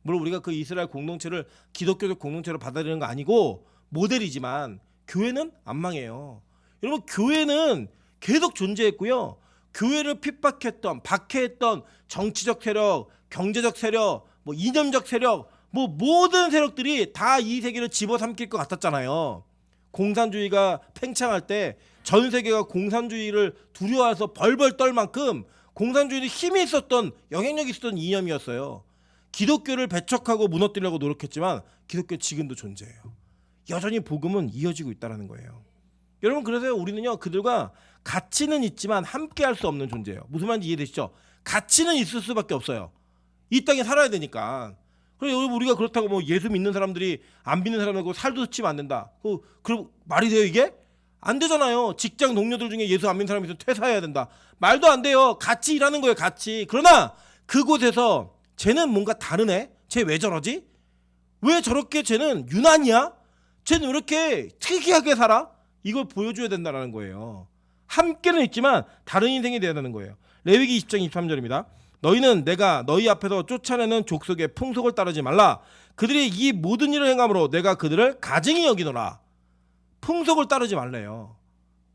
물론 우리가 그 이스라엘 공동체를 기독교적 공동체로 받아들이는 거 아니고 모델이지만 교회는 안 망해요. 여러분 교회는 계속 존재했고요. 교회를 핍박했던 박해했던 정치적 세력, 경제적 세력, 뭐 이념적 세력, 뭐 모든 세력들이 다 이 세계를 집어삼킬 것 같았잖아요. 공산주의가 팽창할 때 전 세계가 공산주의를 두려워해서 벌벌 떨 만큼 공산주의는 힘이 있었던, 영향력이 있었던 이념이었어요. 기독교를 배척하고 무너뜨리려고 노력했지만 기독교 지금도 존재해요. 여전히 복음은 이어지고 있다는 거예요. 여러분, 그래서 우리는요, 그들과 가치는 있지만 함께 할 수 없는 존재예요. 무슨 말인지 이해되시죠? 가치는 있을 수밖에 없어요. 이 땅에 살아야 되니까. 그래서 우리가 그렇다고 뭐 예수 믿는 사람들이 안 믿는 사람하고 살도 치면 안 된다. 그럼 말이 돼요, 이게? 안 되잖아요. 직장 동료들 중에 예수 안 믿는 사람이 있으면 퇴사해야 된다. 말도 안 돼요. 같이 일하는 거예요, 같이. 그러나 그곳에서 쟤는 뭔가 다르네? 쟤 왜 저러지? 왜 저렇게 쟤는 유난이야? 쟤는 왜 이렇게 특이하게 살아? 이걸 보여줘야 된다는 거예요. 함께는 있지만 다른 인생이 되어야 되는 거예요. 레위기 20장 23절입니다. 너희는 내가 너희 앞에서 쫓아내는 족속의 풍속을 따르지 말라. 그들이 이 모든 일을 행함으로 내가 그들을 가증히 여기노라. 풍속을 따르지 말래요.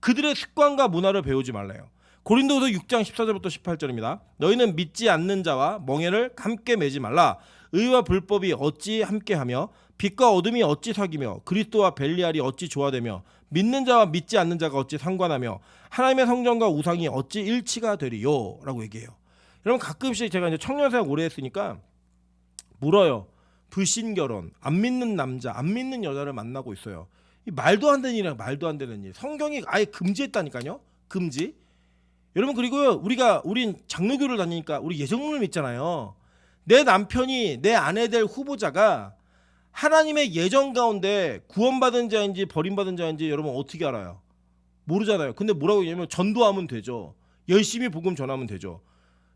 그들의 습관과 문화를 배우지 말래요. 고린도후서 6장 14절부터 18절입니다. 너희는 믿지 않는 자와 멍에를 함께 매지 말라. 의와 불법이 어찌 함께하며 빛과 어둠이 어찌 사귀며 그리스도와 벨리알이 어찌 조화되며 믿는 자와 믿지 않는 자가 어찌 상관하며 하나님의 성전과 우상이 어찌 일치가 되리요? 라고 얘기해요. 여러분, 가끔씩 제가 이제 청년생활 오래 했으니까 물어요. 불신결혼, 안 믿는 남자, 안 믿는 여자를 만나고 있어요. 이 말도 안 되는 일이랑 말도 안 되는 일. 성경이 아예 금지했다니까요. 금지. 여러분, 그리고요, 우린 장로교를 다니니까 우리 예정론을 믿잖아요. 내 남편이 내 아내 될 후보자가 하나님의 예정 가운데 구원받은 자인지 버림받은 자인지 여러분 어떻게 알아요? 모르잖아요. 근데 뭐라고 얘기하면 전도하면 되죠. 열심히 복음 전하면 되죠.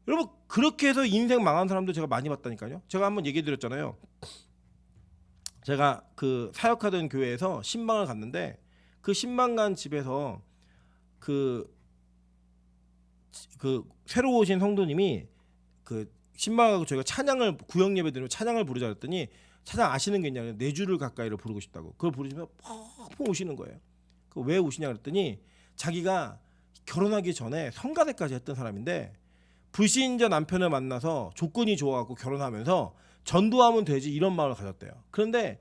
여러분, 그렇게 해서 인생 망한 사람도 제가 많이 봤다니까요. 제가 한번 얘기 드렸잖아요. 제가 그 사역하던 교회에서 신방을 갔는데 그 신방 간 집에서 그 새로 오신 성도님이 그 신방하고 저희가 찬양을 구역 예배 드리면 찬양을 부르자 그랬더니 찬양 아시는 게 있냐면 네 줄을 가까이를 부르고 싶다고. 그걸 부르시면 펑펑 우시는 거예요. 그 왜 우시냐 그랬더니 자기가 결혼하기 전에 성가대까지 했던 사람인데 불신자 남편을 만나서 조건이 좋아갖고 결혼하면서 전도하면 되지 이런 마음을 가졌대요. 그런데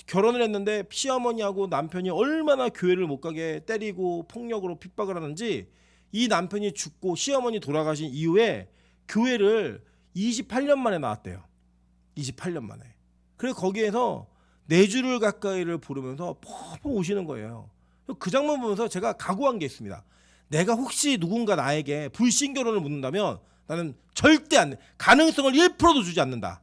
결혼을 했는데 시어머니하고 남편이 얼마나 교회를 못 가게 때리고 폭력으로 핍박을 하는지 이 남편이 죽고 시어머니 돌아가신 이후에 교회를 28년 만에 나왔대요. 28년 만에. 그래서 거기에서 네 줄을 가까이를 부르면서 펑펑 우시는 거예요. 그 장면 보면서 제가 각오한 게 있습니다. 내가 혹시 누군가 나에게 불신 결혼을 묻는다면 나는 절대 안 돼. 가능성을 1%도 주지 않는다.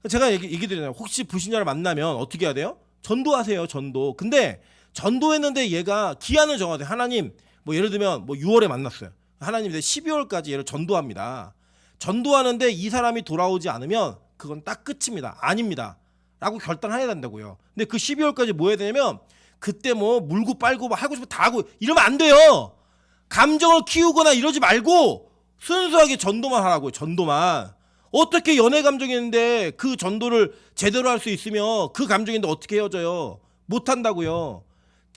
제가 얘기 드리잖아요. 혹시 불신자를 만나면 어떻게 해야 돼요? 전도하세요. 전도. 근데 전도했는데 얘가 기한을 정하세요. 하나님, 뭐 예를 들면 뭐 6월에 만났어요. 하나님 이제 12월까지 얘를 전도합니다. 전도하는데 이 사람이 돌아오지 않으면 그건 딱 끝입니다. 아닙니다. 라고 결단해야 된다고요. 근데 그 12월까지 뭐 해야 되냐면 그때 뭐 물고 빨고 뭐 하고 싶어 다 하고 이러면 안 돼요. 감정을 키우거나 이러지 말고 순수하게 전도만 하라고요. 전도만. 어떻게 연애 감정이 있는데 그 전도를 제대로 할 수 있으며 그 감정이 있는데 어떻게 헤어져요? 못한다고요.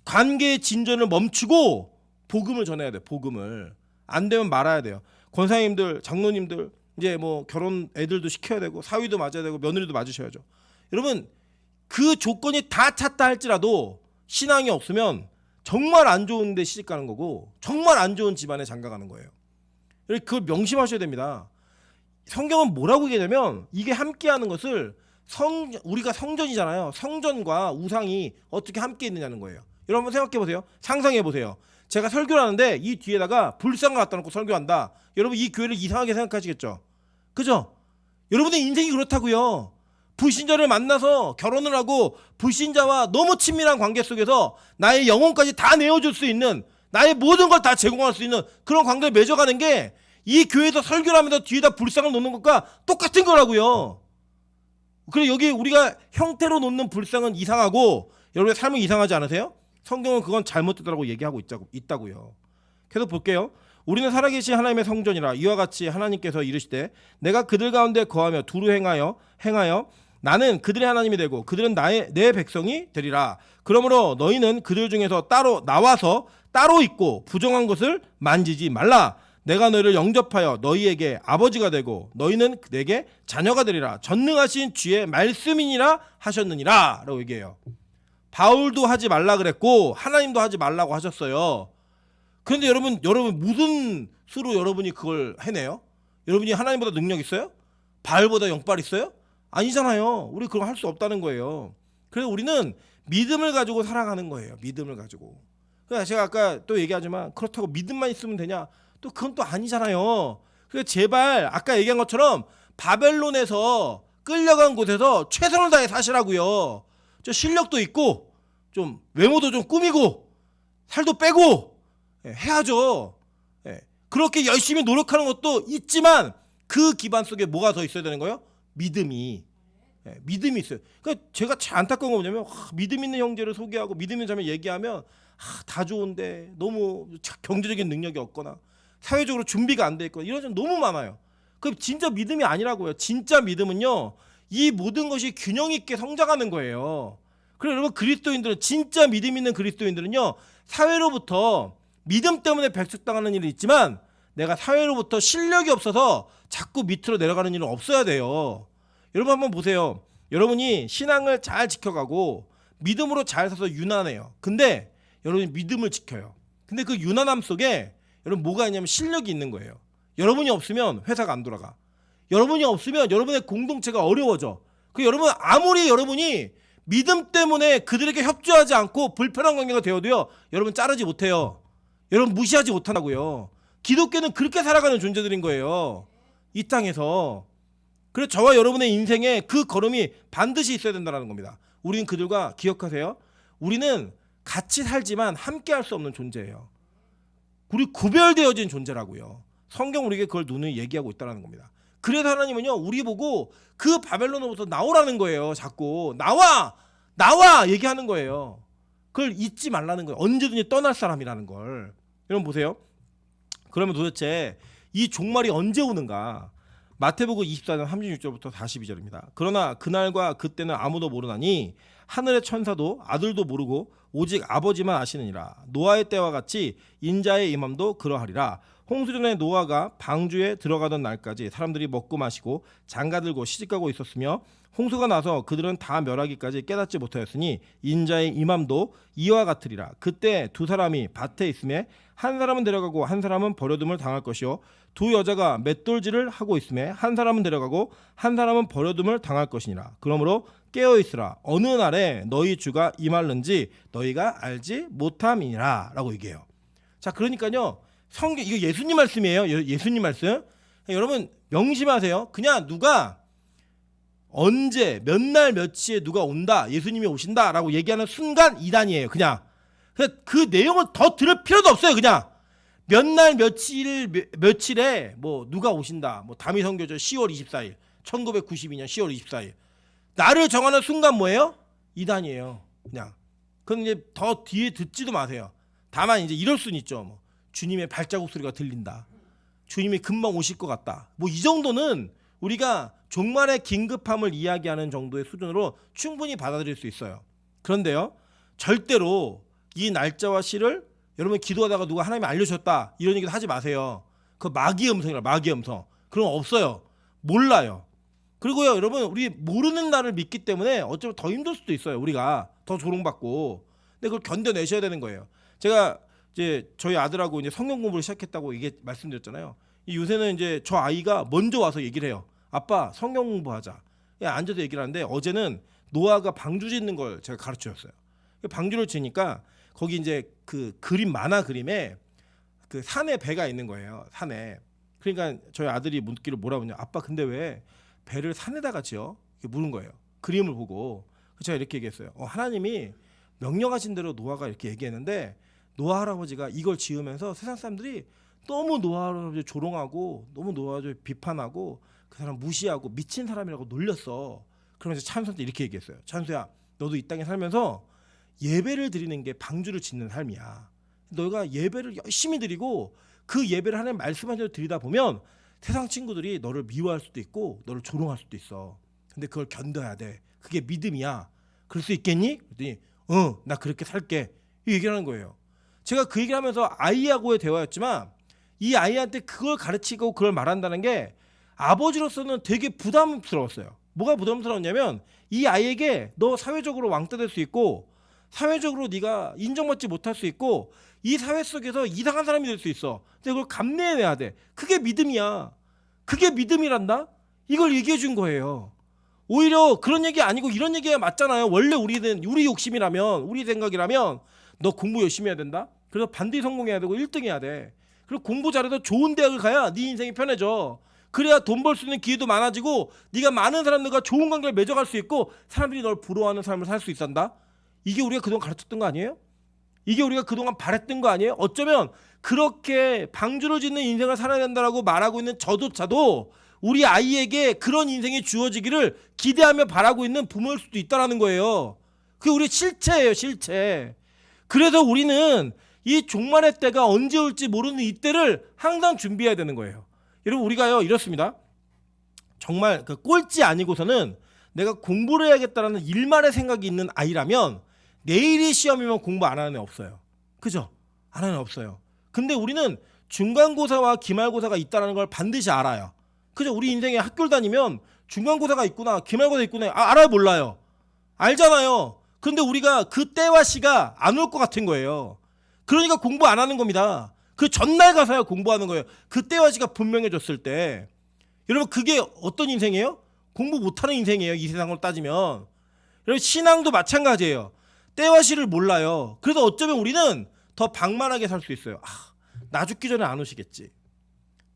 관계의 진전을 멈추고 복음을 전해야 돼요. 복음을. 안 되면 말아야 돼요. 권사님들, 장로님들 이제 뭐 결혼 애들도 시켜야 되고 사위도 맞아야 되고 며느리도 맞으셔야죠. 여러분, 그 조건이 다 찼다 할지라도 신앙이 없으면 정말 안 좋은 데 시집 가는 거고 정말 안 좋은 집안에 장가 가는 거예요. 그걸 명심하셔야 됩니다. 성경은 뭐라고 얘기하냐면 이게 함께하는 것을 우리가 성전이잖아요. 성전과 우상이 어떻게 함께 있느냐는 거예요. 여러분 생각해 보세요. 상상해 보세요. 제가 설교를 하는데 이 뒤에다가 불상을 갖다 놓고 설교한다. 여러분 이 교회를 이상하게 생각하시겠죠? 그죠? 여러분의 인생이 그렇다고요. 불신자를 만나서 결혼을 하고 불신자와 너무 친밀한 관계 속에서 나의 영혼까지 다 내어줄 수 있는, 나의 모든 걸 다 제공할 수 있는 그런 관계를 맺어가는 게 이 교회에서 설교를 하면서 뒤에다 불상을 놓는 것과 똑같은 거라고요. 그래 여기 우리가 형태로 놓는 불상은 이상하고 여러분의 삶은 이상하지 않으세요? 성경은 그건 잘못됐다고 얘기하고 있다고요. 계속 볼게요. 우리는 살아계신 하나님의 성전이라 이와 같이 하나님께서 이르시되 내가 그들 가운데 거하며 두루 행하여 나는 그들의 하나님이 되고 그들은 내 백성이 되리라. 그러므로 너희는 그들 중에서 따로 나와서 따로 있고 부정한 것을 만지지 말라. 내가 너희를 영접하여 너희에게 아버지가 되고 너희는 내게 자녀가 되리라. 전능하신 주의 말씀이니라 하셨느니라 라고 얘기해요. 바울도 하지 말라 그랬고 하나님도 하지 말라고 하셨어요. 그런데 여러분 무슨 수로 여러분이 그걸 해내요? 여러분이 하나님보다 능력 있어요? 바울보다 영빨 있어요? 아니잖아요. 우리 그거 할 수 없다는 거예요. 그래서 우리는 믿음을 가지고 살아가는 거예요. 믿음을 가지고. 그러니까 제가 아까 또 얘기하지만 그렇다고 믿음만 있으면 되냐? 또 그건 또 아니잖아요. 그래서 제발 아까 얘기한 것처럼 바벨론에서 끌려간 곳에서 최선을 다해 사시라고요. 저 실력도 있고 좀 외모도 좀 꾸미고 살도 빼고 해야죠. 그렇게 열심히 노력하는 것도 있지만 그 기반 속에 뭐가 더 있어야 되는 거예요? 믿음이 있어요. 그러니까 제가 참 안타까운 거 뭐냐면 믿음 있는 형제를 소개하고 믿음 있는 자매 얘기하면 다 좋은데 너무 경제적인 능력이 없거나 사회적으로 준비가 안 돼 있거나 이런 점 너무 많아요. 그 진짜 믿음이 아니라고요. 진짜 믿음은요, 이 모든 것이 균형 있게 성장하는 거예요. 그래서 여러분 그리스도인들은 진짜 믿음 있는 그리스도인들은요, 사회로부터 믿음 때문에 배척당하는 일이 있지만 내가 사회로부터 실력이 없어서 자꾸 밑으로 내려가는 일은 없어야 돼요. 여러분 한번 보세요. 여러분이 신앙을 잘 지켜가고 믿음으로 잘 서서 유난해요. 근데 여러분이 믿음을 지켜요. 근데 그 유난함 속에 여러분 뭐가 있냐면 실력이 있는 거예요. 여러분이 없으면 회사가 안 돌아가. 여러분이 없으면 여러분의 공동체가 어려워져. 그 여러분 아무리 여러분이 믿음 때문에 그들에게 협조하지 않고 불편한 관계가 되어도요, 여러분 자르지 못해요. 여러분 무시하지 못한다고요. 기독교는 그렇게 살아가는 존재들인 거예요. 이 땅에서. 그래서 저와 여러분의 인생에 그 걸음이 반드시 있어야 된다는 겁니다. 우리는 그들과 기억하세요. 우리는 같이 살지만 함께 할 수 없는 존재예요. 우리 구별되어진 존재라고요. 성경 우리에게 그걸 누누이 얘기하고 있다는 겁니다. 그래서 하나님은요, 우리 보고 그 바벨론으로부터 나오라는 거예요. 자꾸 나와 얘기하는 거예요. 그걸 잊지 말라는 거예요. 언제든지 떠날 사람이라는 걸. 여러분 보세요. 그러면 도대체 이 종말이 언제 오는가? 마태복음 24장 36절부터 42절입니다. 그러나 그날과 그때는 아무도 모르나니 하늘의 천사도 아들도 모르고 오직 아버지만 아시느니라. 노아의 때와 같이 인자의 임함도 그러하리라. 홍수전에 노아가 방주에 들어가던 날까지 사람들이 먹고 마시고 장가들고 시집가고 있었으며 홍수가 나서 그들은 다 멸하기까지 깨닫지 못하였으니 인자의 임함도 이와 같으리라. 그때 두 사람이 밭에 있음에 한 사람은 데려가고 한 사람은 버려둠을 당할 것이요 두 여자가 맷돌질을 하고 있음에 한 사람은 데려가고 한 사람은 버려둠을 당할 것이니라. 그러므로 깨어있으라. 어느 날에 너희 주가 임할는지 너희가 알지 못함이니라 라고 얘기해요. 자, 그러니까요, 성경 이거 예수님 말씀이에요. 예수님 말씀. 여러분 명심하세요. 그냥 누가 언제 몇 날 며칠에 누가 온다, 예수님이 오신다라고 얘기하는 순간 이단이에요. 그냥 그 내용을 더 들을 필요도 없어요. 그냥 몇 날 며칠에 뭐 누가 오신다, 뭐 담임 선교절 10월 24일 1992년 10월 24일 나를 정하는 순간 뭐예요? 이단이에요. 그냥 그건 이제 더 뒤에 듣지도 마세요. 다만 이제 이럴 수는 있죠. 뭐 주님의 발자국 소리가 들린다, 주님이 금방 오실 것 같다, 뭐 이 정도는 우리가 종말의 긴급함을 이야기하는 정도의 수준으로 충분히 받아들일 수 있어요. 그런데요, 절대로 이 날짜와 시를 여러분 기도하다가 누가 하나님이 알려주셨다 이런 얘기도 하지 마세요. 그 마귀의 음성이라, 마귀의 음성. 그런 거 없어요. 몰라요. 그리고요, 여러분 우리 모르는 날을 믿기 때문에 어쩌면 더 힘들 수도 있어요. 우리가 더 조롱받고. 근데 그걸 견뎌내셔야 되는 거예요. 제가 이제 저희 아들하고 이제 성경 공부를 시작했다고 이게 말씀드렸잖아요. 요새는 이제 저 아이가 먼저 와서 얘기를 해요. 아빠 성경 공부하자. 앉아서 얘기를 하는데 어제는 노아가 방주 짓는 걸 제가 가르쳐줬어요. 방주를 지니까 거기 이제 그 그림, 만화 그림에 그 산에 배가 있는 거예요. 산에. 그러니까 저희 아들이 묻기를 뭐라고 하냐, 아빠 근데 왜 배를 산에다가 지어? 이렇게 물은 거예요. 그림을 보고. 제가 이렇게 얘기했어요. 하나님이 명령하신 대로 노아가 이렇게 얘기했는데 노아 할아버지가 이걸 지으면서 세상 사람들이 너무 노아 할아버지 조롱하고 너무 노아 할아버지 비판하고 그 사람 무시하고 미친 사람이라고 놀렸어. 그러면서 찬수한테 이렇게 얘기했어요. 찬수야, 너도 이 땅에 살면서 예배를 드리는 게 방주를 짓는 삶이야. 너가 예배를 열심히 드리고 그 예배를 하나님 말씀한 대로 드리다 보면 세상 친구들이 너를 미워할 수도 있고 너를 조롱할 수도 있어. 근데 그걸 견뎌야 돼. 그게 믿음이야. 그럴 수 있겠니? 그랬더니 나 그렇게 살게. 이 얘기를 하는 거예요. 제가 그 얘기를 하면서 아이하고의 대화였지만 이 아이한테 그걸 가르치고 그걸 말한다는 게 아버지로서는 되게 부담스러웠어요. 뭐가 부담스러웠냐면 이 아이에게 너 사회적으로 왕따 될 수 있고 사회적으로 네가 인정받지 못할 수 있고 이 사회 속에서 이상한 사람이 될 수 있어. 근데 그걸 감내해내야 돼. 그게 믿음이야. 그게 믿음이란다? 이걸 얘기해 준 거예요. 오히려 그런 얘기 아니고 이런 얘기가 맞잖아요. 원래 우리 욕심이라면 우리 생각이라면 너 공부 열심히 해야 된다. 그래서 반드시 성공해야 되고 1등 해야 돼. 그리고 공부 잘해서 좋은 대학을 가야 네 인생이 편해져. 그래야 돈 벌 수 있는 기회도 많아지고 네가 많은 사람들과 좋은 관계를 맺어갈 수 있고 사람들이 널 부러워하는 삶을 살 수 있단다. 이게 우리가 그동안 가르쳤던 거 아니에요? 이게 우리가 그동안 바랬던 거 아니에요? 어쩌면 그렇게 방주를 짓는 인생을 살아야 된다라고 말하고 있는 저조차도 우리 아이에게 그런 인생이 주어지기를 기대하며 바라고 있는 부모일 수도 있다는 거예요. 그게 우리의 실체예요, 실체. 그래서 우리는 이 종말의 때가 언제 올지 모르는 이때를 항상 준비해야 되는 거예요. 여러분 우리가요 이렇습니다. 정말 그 꼴찌 아니고서는 내가 공부를 해야겠다라는 일말의 생각이 있는 아이라면 내일이 시험이면 공부 안 하는 애 없어요. 그죠? 안 하는 애 없어요. 근데 우리는 중간고사와 기말고사가 있다는 걸 반드시 알아요. 그죠? 우리 인생에 학교를 다니면 중간고사가 있구나 기말고사 있구나 알아요 몰라요? 알잖아요. 근데 우리가 그 때와 시가 안 올 것 같은 거예요. 그러니까 공부 안 하는 겁니다. 그 전날 가서야 공부하는 거예요. 그 때와 시가 분명해졌을 때. 여러분 그게 어떤 인생이에요? 공부 못하는 인생이에요. 이 세상으로 따지면. 여러분 신앙도 마찬가지예요. 때와 시를 몰라요. 그래서 어쩌면 우리는 더 방만하게 살 수 있어요. 나 죽기 전에 안 오시겠지.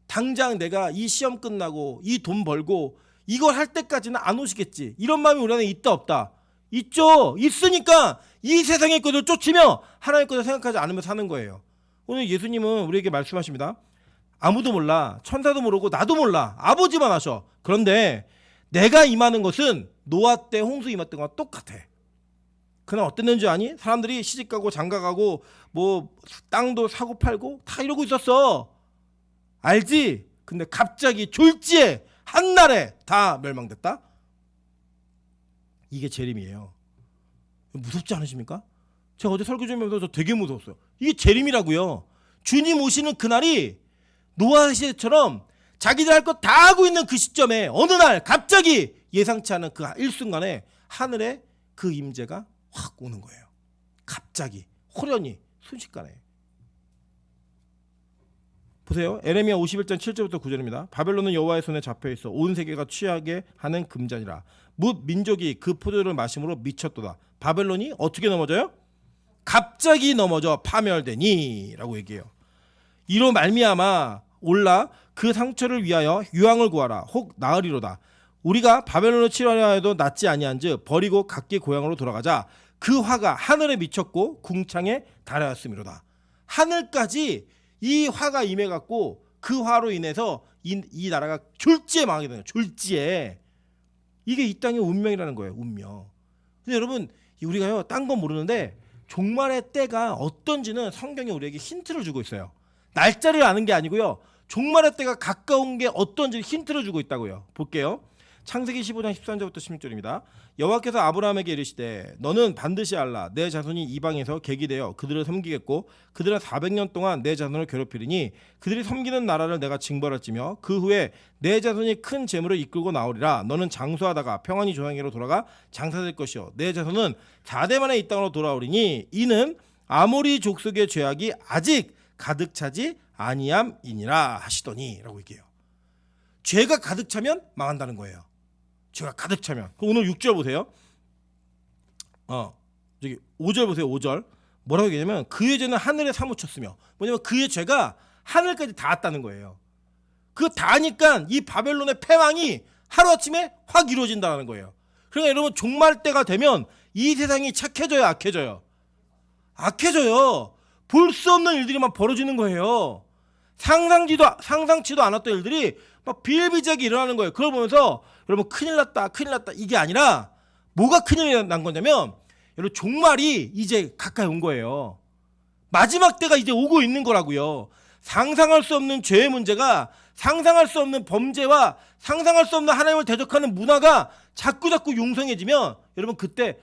당장 내가 이 시험 끝나고 이 돈 벌고 이걸 할 때까지는 안 오시겠지. 이런 마음이 우리 안에 있다 없다? 있죠. 있으니까 이 세상의 것을 쫓으며 하나님의 것을 생각하지 않으며 사는 거예요. 오늘 예수님은 우리에게 말씀하십니다. 아무도 몰라. 천사도 모르고 나도 몰라. 아버지만 아셔. 그런데 내가 임하는 것은 노아 때 홍수 임했던 거와 똑같아. 그날 어땠는지 아니? 사람들이 시집가고 장가가고 뭐 땅도 사고 팔고 다 이러고 있었어. 알지? 근데 갑자기 졸지에 한날에 다 멸망됐다? 이게 재림이에요. 무섭지 않으십니까? 제가 어제 설교 좀 하면서 저 되게 무서웠어요. 이게 재림이라고요. 주님 오시는 그날이 노아 시대처럼 자기들 할 것 다 하고 있는 그 시점에 어느 날 갑자기 예상치 않은 그 일순간에 하늘에 그 임재가 확 오는 거예요. 갑자기 호련히 순식간에. 보세요. 에레미야 51장 7절부터 9절입니다. 바벨론은 여호와의 손에 잡혀 있어 온 세계가 취하게 하는 금잔이라. 뭇 민족이 그 포도를 마심으로 미쳤도다. 바벨론이 어떻게 넘어져요? 갑자기 넘어져 파멸되니라고 얘기해요. 이로 말미암아 올라 그 상처를 위하여 유황을 구하라. 혹 나으리로다. 우리가 바벨론을 치료하려 해도 낫지 아니한즉 버리고 각기 고향으로 돌아가자. 그 화가 하늘에 미쳤고 궁창에 달하였음이로다. 하늘까지 이 화가 임해갖고 그 화로 인해서 이 나라가 졸지에 망하게 되는 거예요. 졸지에. 이게 이 땅의 운명이라는 거예요. 운명. 근데 여러분 우리가요 딴 건 모르는데 종말의 때가 어떤지는 성경이 우리에게 힌트를 주고 있어요. 날짜를 아는 게 아니고요. 종말의 때가 가까운 게 어떤지 힌트를 주고 있다고요. 볼게요. 창세기 15장 13절부터 16절입니다. 여호와께서 아브라함에게 이르시되 너는 반드시 알라. 내 자손이 이방에서 객이 되어 그들을 섬기겠고 그들은 400년 동안 내 자손을 괴롭히리니 그들이 섬기는 나라를 내가 징벌할지며 그 후에 내 자손이 큰 재물을 이끌고 나오리라. 너는 장수하다가 평안히 조상에게로 돌아가 장사될 것이요 내 자손은 4대 만에 이 땅으로 돌아오리니 이는 아모리 족속의 죄악이 아직 가득 차지 아니함이니라 하시더니 라고 얘기해요. 죄가 가득 차면 망한다는 거예요. 죄가 가득 차면. 오늘 6절 보세요. 저기 5절 보세요. 5절 뭐라고 얘기하냐면 그의 죄는 하늘에 사무쳤으며 뭐냐면 그의 죄가 하늘까지 닿았다는 거예요. 그거 닿으니까 이 바벨론의 패망이 하루아침에 확 이루어진다는 거예요. 그러니까 여러분 종말 때가 되면 이 세상이 착해져요 악해져요? 악해져요. 볼 수 없는 일들이 막 벌어지는 거예요. 상상치도 않았던 일들이 막 비일비재하게 일어나는 거예요. 그걸 보면서 여러분 큰일 났다 이게 아니라 뭐가 큰일이 난 거냐면 여러분 종말이 이제 가까이 온 거예요. 마지막 때가 이제 오고 있는 거라고요. 상상할 수 없는 죄의 문제가 상상할 수 없는 범죄와 상상할 수 없는 하나님을 대적하는 문화가 자꾸 용성해지면 여러분 그때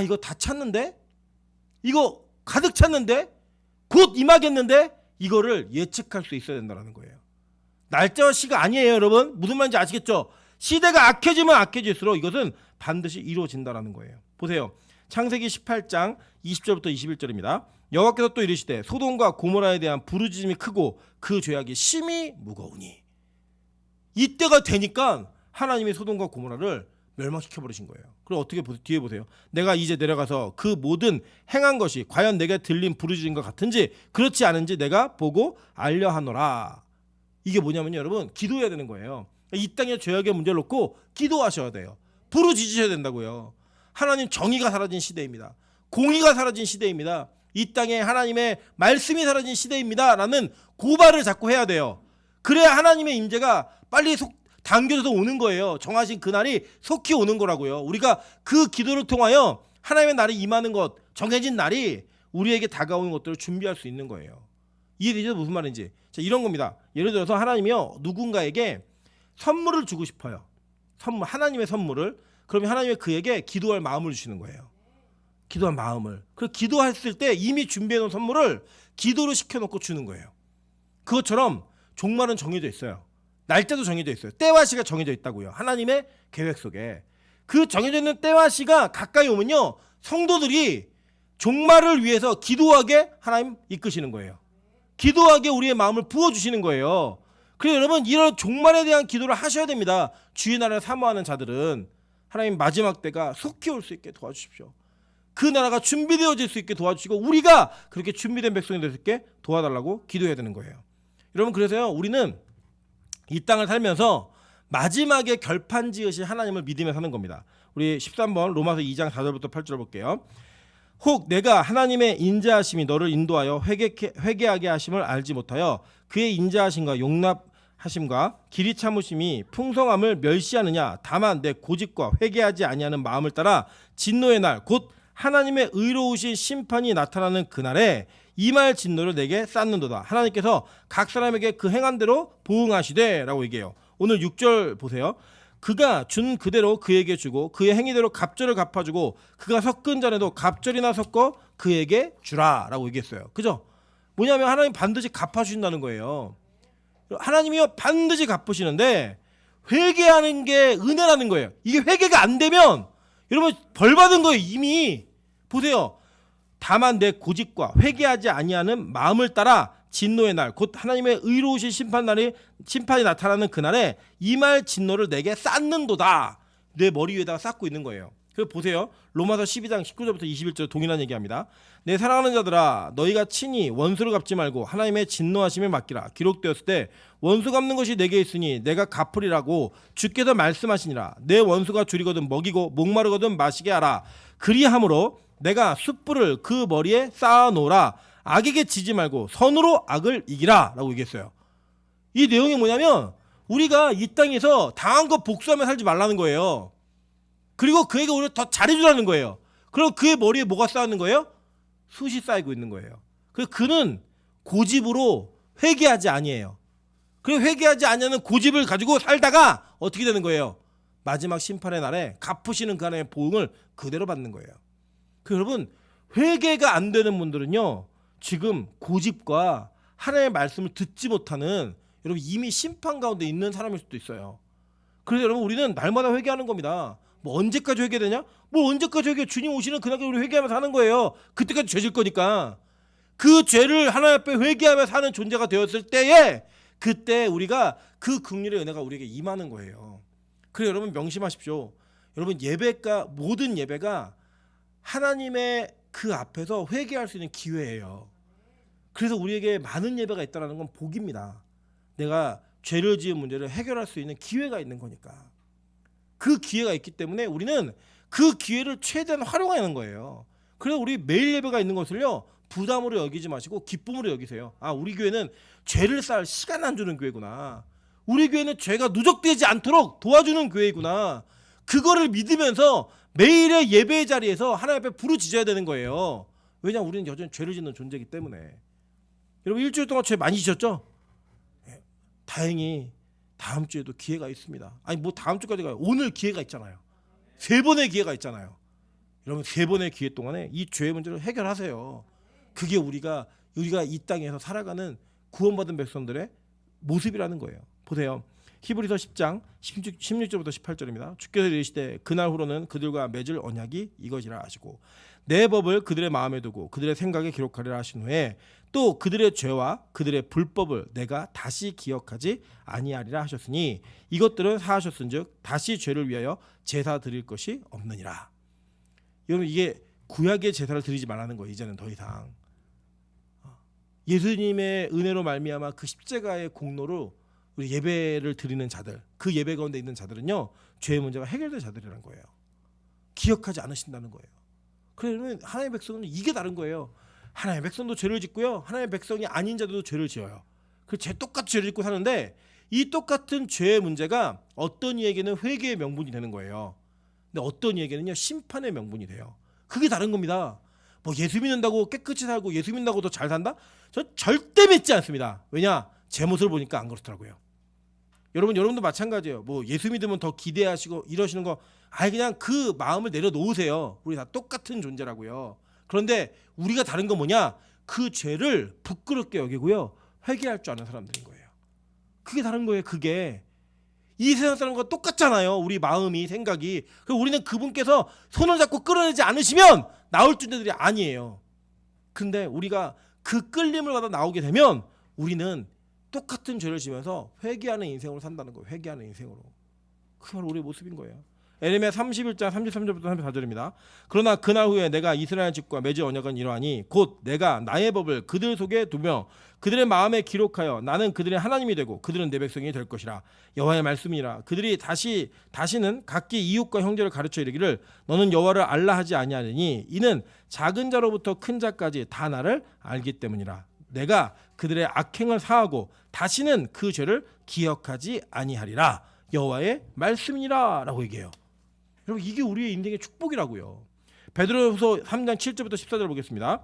이거 다 찼는데? 이거 가득 찼는데? 곧 임하겠는데? 이거를 예측할 수 있어야 된다는 거예요. 날짜와 시가 아니에요, 여러분. 무슨 말인지 아시겠죠? 시대가 악해지면 악해질수록 이것은 반드시 이루어진다는 거예요. 보세요. 창세기 18장 20절부터 21절입니다. 여호와께서 또 이르시되 소돔과 고모라에 대한 부르짖음이 크고 그 죄악이 심히 무거우니. 이때가 되니까 하나님이 소돔과 고모라를 멸망시켜 버리신 거예요. 그리고 어떻게 뒤에 보세요. 내가 이제 내려가서 그 모든 행한 것이 과연 내게 들린 부르짖음과 같은지 그렇지 않은지 내가 보고 알려하노라. 이게 뭐냐면요, 여러분, 기도해야 되는 거예요. 이 땅의 죄악의 문제를 놓고 기도하셔야 돼요. 부르짖으셔야 된다고요. 하나님 정의가 사라진 시대입니다. 공의가 사라진 시대입니다. 이 땅에 하나님의 말씀이 사라진 시대입니다. 라는 고발을 자꾸 해야 돼요. 그래야 하나님의 임재가 빨리 당겨져서 오는 거예요. 정하신 그날이 속히 오는 거라고요. 우리가 그 기도를 통하여 하나님의 날이 임하는 것, 정해진 날이 우리에게 다가오는 것들을 준비할 수 있는 거예요. 이해되죠? 무슨 말인지. 자, 이런 겁니다. 예를 들어서 하나님이요, 누군가에게 선물을 주고 싶어요. 하나님의 선물을. 그러면 하나님이 그에게 기도할 마음을 주시는 거예요. 기도할 마음을. 그리고 기도했을 때 이미 준비해 놓은 선물을 기도를 시켜놓고 주는 거예요. 그것처럼 종말은 정해져 있어요. 날짜도 정해져 있어요. 때와 시가 정해져 있다고요. 하나님의 계획 속에. 그 정해져 있는 때와 시가 가까이 오면요, 성도들이 종말을 위해서 기도하게 하나님 이끄시는 거예요. 기도하게 우리의 마음을 부어주시는 거예요. 그래서 여러분, 이런 종말에 대한 기도를 하셔야 됩니다. 주의 나라를 사모하는 자들은 하나님 마지막 때가 속히 올 수 있게 도와주십시오. 그 나라가 준비되어질 수 있게 도와주시고 우리가 그렇게 준비된 백성이 될 수 있게 도와달라고 기도해야 되는 거예요. 여러분, 그래서요, 우리는 이 땅을 살면서 마지막에 결판지으신 하나님을 믿으며 사는 겁니다. 우리 13번 로마서 2장 4절부터 8절 볼게요. 혹 내가 하나님의 인자하심이 너를 인도하여 회개하게 하심을 알지 못하여 그의 인자하심과 용납하심과 길이 참으심이 풍성함을 멸시하느냐. 다만 내 고집과 회개하지 아니하는 마음을 따라 진노의 날 곧 하나님의 의로우신 심판이 나타나는 그날에 이말 진노를 내게 쌓는도다. 하나님께서 각 사람에게 그 행한 대로 보응하시되 라고 얘기해요. 오늘 6절 보세요. 그가 준 그대로 그에게 주고 그의 행위대로 갑절을 갚아주고 그가 섞은 잔에도 갑절이나 섞어 그에게 주라 라고 얘기했어요. 그죠? 뭐냐면 하나님 반드시 갚아주신다는 거예요. 하나님이요, 반드시 갚으시는데 회개하는 게 은혜라는 거예요. 이게 회개가 안 되면 여러분 벌 받은 거예요. 이미. 보세요. 다만 내 고집과 회개하지 아니하는 마음을 따라 진노의 날 곧 하나님의 의로우신 심판이 나타나는 그날에 이 말 진노를 내게 쌓는도다. 내 머리 위에다가 쌓고 있는 거예요. 그래서 보세요. 로마서 12장 19절부터 21절 동일한 얘기합니다. 내 사랑하는 자들아, 너희가 친히 원수를 갚지 말고 하나님의 진노하심에 맡기라. 기록되었을 때 원수 갚는 것이 내게 있으니 내가 갚으리라고 주께서 말씀하시니라. 내 원수가 줄이거든 먹이고 목마르거든 마시게 하라. 그리함으로 내가 숯불을 그 머리에 쌓아놓으라. 악에게 지지 말고 선으로 악을 이기라 라고 얘기했어요. 이 내용이 뭐냐면 우리가 이 땅에서 당한 거 복수하며 살지 말라는 거예요. 그리고 그에게 오히려 더 잘해주라는 거예요. 그럼 그의 머리에 뭐가 쌓이는 거예요? 숯이 쌓이고 있는 거예요. 그래서 그는 고집으로 회개하지 아니에요. 그리고 회개하지 아니하는 고집을 가지고 살다가 어떻게 되는 거예요? 마지막 심판의 날에 갚으시는 그 하나님의 보응을 그대로 받는 거예요. 여러분, 회개가 안 되는 분들은요, 지금 고집과 하나님의 말씀을 듣지 못하는 여러분 이미 심판 가운데 있는 사람일 수도 있어요. 그래서 여러분, 우리는 날마다 회개하는 겁니다. 뭐 언제까지 회개되냐? 뭐 언제까지 회개? 주님 오시는 그날까지 우리 회개하면서 사는 거예요. 그때까지 죄질 거니까. 그 죄를 하나님 앞에 회개하며 사는 존재가 되었을 때에 그때 우리가 그 긍휼의 은혜가 우리에게 임하는 거예요. 그래서 여러분 명심하십시오. 여러분, 모든 예배가 하나님의 그 앞에서 회개할 수 있는 기회예요. 그래서 우리에게 많은 예배가 있다는 건 복입니다. 내가 죄를 지은 문제를 해결할 수 있는 기회가 있는 거니까. 그 기회가 있기 때문에 우리는 그 기회를 최대한 활용하는 거예요. 그래서 우리 매일 예배가 있는 것을요, 부담으로 여기지 마시고 기쁨으로 여기세요. 아, 우리 교회는 죄를 쌓을 시간 안 주는 교회구나. 우리 교회는 죄가 누적되지 않도록 도와주는 교회구나. 그거를 믿으면서 매일의 예배의 자리에서 하나님 앞에 부르짖어야 되는 거예요. 왜냐하면 우리는 여전히 죄를 짓는 존재이기 때문에. 여러분, 일주일 동안 죄 많이 지셨죠? 다행히 다음 주에도 기회가 있습니다. 아니, 뭐 다음 주까지 가요. 오늘 기회가 있잖아요. 3번의 기회가 있잖아요. 여러분, 3번의 기회 동안에 이 죄의 문제를 해결하세요. 그게 우리가 이 땅에서 살아가는 구원받은 백성들의 모습이라는 거예요. 보세요. 히브리서 10장 16절부터 18절입니다. 주께서 이르시되 그날 후로는 그들과 맺을 언약이 이것이라 하시고 내 법을 그들의 마음에 두고 그들의 생각에 기록하리라 하신 후에 또 그들의 죄와 그들의 불법을 내가 다시 기억하지 아니하리라 하셨으니 이것들은 사하셨은즉 다시 죄를 위하여 제사 드릴 것이 없느니라. 여러분 이게 구약의 제사를 드리지 말라는 거예요. 이제는 더 이상 예수님의 은혜로 말미암아 그 십자가의 공로로 우리 예배를 드리는 자들, 그 예배 가운데 있는 자들은요 죄의 문제가 해결된 자들이라는 거예요. 기억하지 않으신다는 거예요. 그러면 하나님의 백성은 이게 다른 거예요. 하나님의 백성도 죄를 짓고요, 하나님의 백성이 아닌 자들도 죄를 지어요. 그 죄 똑같이 죄를 짓고 사는데 이 똑같은 죄의 문제가 어떤 이에게는 회개의 명분이 되는 거예요. 근데 어떤 이에게는요 심판의 명분이 돼요. 그게 다른 겁니다. 뭐 예수 믿는다고 깨끗이 살고 예수 믿는다고 더 잘 산다? 저 절대 믿지 않습니다. 왜냐? 제 모습을 보니까 안 그렇더라고요. 여러분도 마찬가지예요. 뭐 예수 믿으면 더 기대하시고 이러시는 거 아예 그냥 그 마음을 내려놓으세요. 우리 다 똑같은 존재라고요. 그런데 우리가 다른 건 뭐냐? 그 죄를 부끄럽게 여기고요 회개할 줄 아는 사람들인 거예요. 그게 다른 거예요. 그게 이 세상 사람과 똑같잖아요. 우리 마음이 생각이. 그리고 우리는 그분께서 손을 잡고 끌어내지 않으시면 나올 존재들이 아니에요. 근데 우리가 그 끌림을 받아 나오게 되면 우리는 똑같은 죄를 지면서 회개하는 인생으로 산다는 거예요. 회개하는 인생으로. 그게 바로 우리의 모습인 거예요. 에레미야 31장 33절부터 34절입니다. 그러나 그날 후에 내가 이스라엘 집과 맺을 언약은 이러하니 곧 내가 나의 법을 그들 속에 두며 그들의 마음에 기록하여 나는 그들의 하나님이 되고 그들은 내 백성이 될 것이라. 여호와의 말씀이라. 그들이 다시는 각기 이웃과 형제를 가르쳐 이르기를 너는 여호와를 알라 하지 아니하느니 이는 작은 자로부터 큰 자까지 다 나를 알기 때문이라. 내가 그들의 악행을 사하고 다시는 그 죄를 기억하지 아니하리라. 여호와의 말씀이라 라고 얘기해요. 여러분 이게 우리의 인생의 축복이라고요. 베드로후서 3장 7절부터 14절 보겠습니다.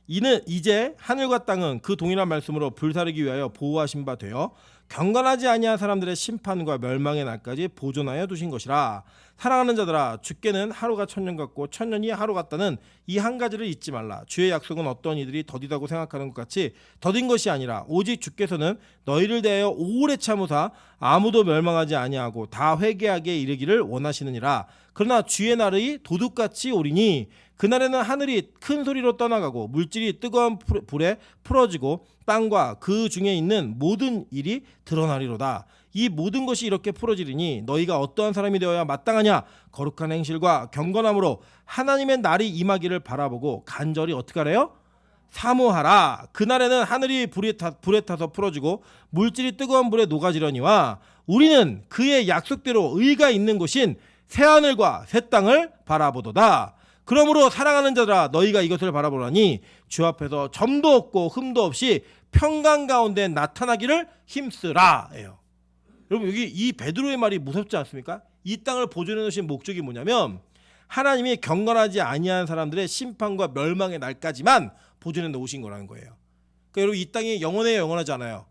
이는 이제 하늘과 땅은 그 동일한 말씀으로 불사르기 위하여 보호하신 바 되어 경건하지 아니한 사람들의 심판과 멸망의 날까지 보존하여 두신 것이라. 사랑하는 자들아 주께는 하루가 천년 같고 천년이 하루 같다는 이 한 가지를 잊지 말라. 주의 약속은 어떤 이들이 더디다고 생각하는 것 같이 더딘 것이 아니라 오직 주께서는 너희를 대하여 오래 참으사 아무도 멸망하지 아니하고 다 회개하게 이르기를 원하시느니라. 그러나 주의 날이 도둑같이 오리니 그날에는 하늘이 큰 소리로 떠나가고 물질이 뜨거운 불에 풀어지고 땅과 그 중에 있는 모든 일이 드러나리로다. 이 모든 것이 이렇게 풀어지리니 너희가 어떠한 사람이 되어야 마땅하냐? 거룩한 행실과 경건함으로 하나님의 날이 임하기를 바라보고 간절히 어떻게 하래요? 사모하라. 그날에는 하늘이 불에 타서 풀어지고 물질이 뜨거운 불에 녹아지려니와 우리는 그의 약속대로 의가 있는 곳인 새하늘과 새 땅을 바라보도다. 그러므로 사랑하는 자들아 너희가 이것을 바라보라니 주 앞에서 점도 없고 흠도 없이 평강 가운데 나타나기를 힘쓰라예요. 여러분 여기 이 베드로의 말이 무섭지 않습니까? 이 땅을 보존해 놓으신 목적이 뭐냐면 하나님이 경건하지 아니한 사람들의 심판과 멸망의 날까지만 보존해 놓으신 거라는 거예요. 그러니까 여러분 이 땅이 영원해요, 영원하지 않아요?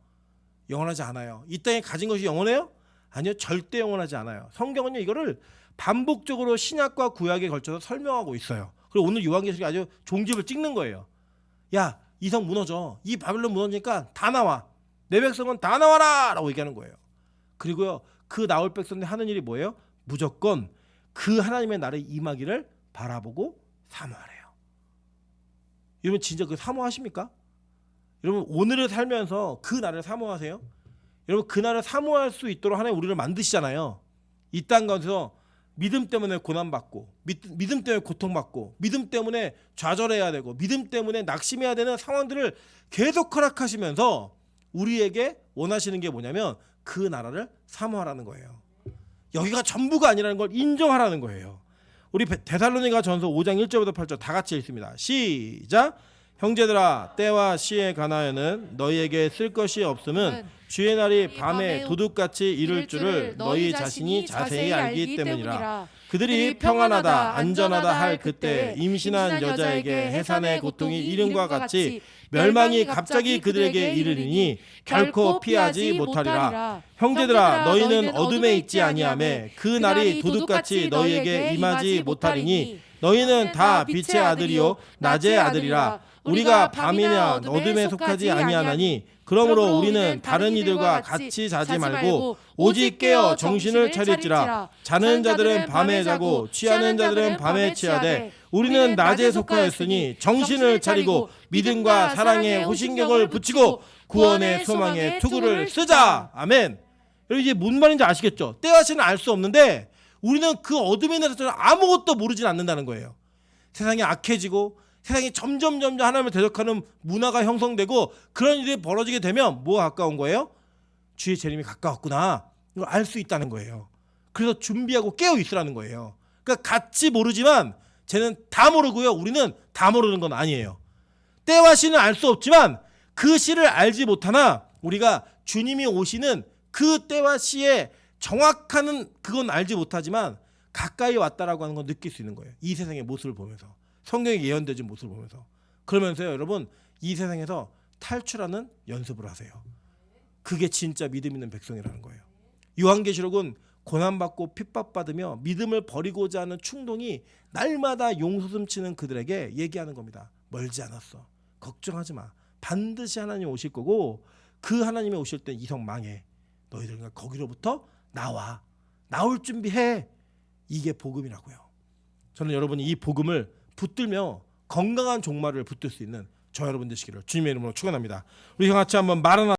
영원하지 않아요. 이 땅에 가진 것이 영원해요? 아니요, 절대 영원하지 않아요. 성경은요 이거를 반복적으로 신약과 구약에 걸쳐서 설명하고 있어요. 그리고 오늘 요한계시록이 아주 종집을 찍는 거예요. 야, 이 성 무너져. 이 바벨론 무너지니까 다 나와. 내 백성은 다 나와라 라고 얘기하는 거예요. 그리고요 그 나올 백성들 하는 일이 뭐예요? 무조건 그 하나님의 날에 임하기를 바라보고 사모하래요. 여러분 진짜 그 사모하십니까? 여러분 오늘을 살면서 그 날을 사모하세요? 여러분 그 날을 사모할 수 있도록 하나님 우리를 만드시잖아요. 이 땅 가운데서 믿음 때문에 고난받고 믿음 때문에 고통받고 믿음 때문에 좌절해야 되고 믿음 때문에 낙심해야 되는 상황들을 계속 허락하시면서 우리에게 원하시는 게 뭐냐면 그 나라를 사모하라는 거예요. 여기가 전부가 아니라는 걸 인정하라는 거예요. 우리 데살로니가 전서 5장 1절부터 8절 다 같이 읽습니다. 시작. 형제들아 때와 시에 관하여는 너희에게 쓸 것이 없음은 주의 날이 밤에 도둑같이 이를 줄을 너희 자신이 자세히 알기 때문이라. 그들이 평안하다 안전하다 할 그때 임신한 여자에게 해산의 고통이 이름과 같이 멸망이 갑자기 그들에게 이르리니 결코 피하지 못하리라. 형제들아 너희는 어둠에 있지 아니하매 그 날이 도둑같이 너희에게 임하지 못하리니 너희는 다 빛의 아들이요 낮의 아들이라. 우리가 밤이냐 어둠에 속하지 아니하나니 그러므로 우리는 다른 이들과 같이 자지 말고 오직 깨어 정신을 차릴지라. 자는 자들은 밤에 자고 취하는 자들은 밤에 취하되 우리는 낮에 속하였으니 정신을 차리고 믿음과 사랑에 호신경을 붙이고 구원의 소망에 투구를 쓰자. 아멘. 여러분 이제 뭔 말인지 아시겠죠? 때와 시는 알 수 없는데 우리는 그 어둠에 있는 자들은 아무것도 모르진 않는다는 거예요. 세상이 악해지고 세상이 점점 하나님을 대적하는 문화가 형성되고 그런 일이 벌어지게 되면 뭐가 가까운 거예요? 주의 재림이 가까웠구나. 이걸 알 수 있다는 거예요. 그래서 준비하고 깨어 있으라는 거예요. 그러니까 같이 모르지만 쟤는 다 모르고요. 우리는 다 모르는 건 아니에요. 때와 시는 알 수 없지만 그 시를 알지 못하나 우리가 주님이 오시는 그 때와 시의 정확한 그건 알지 못하지만 가까이 왔다라고 하는 건 느낄 수 있는 거예요. 이 세상의 모습을 보면서, 성경에 예언되진 모습을 보면서. 그러면서요, 여러분 이 세상에서 탈출하는 연습을 하세요. 그게 진짜 믿음 있는 백성이라는 거예요. 요한계시록은 고난받고 핍박받으며 믿음을 버리고자 하는 충동이 날마다 용솟음치는 그들에게 얘기하는 겁니다. 멀지 않았어. 걱정하지 마. 반드시 하나님 오실 거고 그 하나님이 오실 때 이성 망해. 너희들 거기로부터 나와. 나올 준비해. 이게 복음이라고요. 저는 여러분이 이 복음을 붙들며 건강한 종말을 붙들 수 있는 저 여러분 되시기를 주님의 이름으로 축원합니다. 우리 같이 한번 말 하나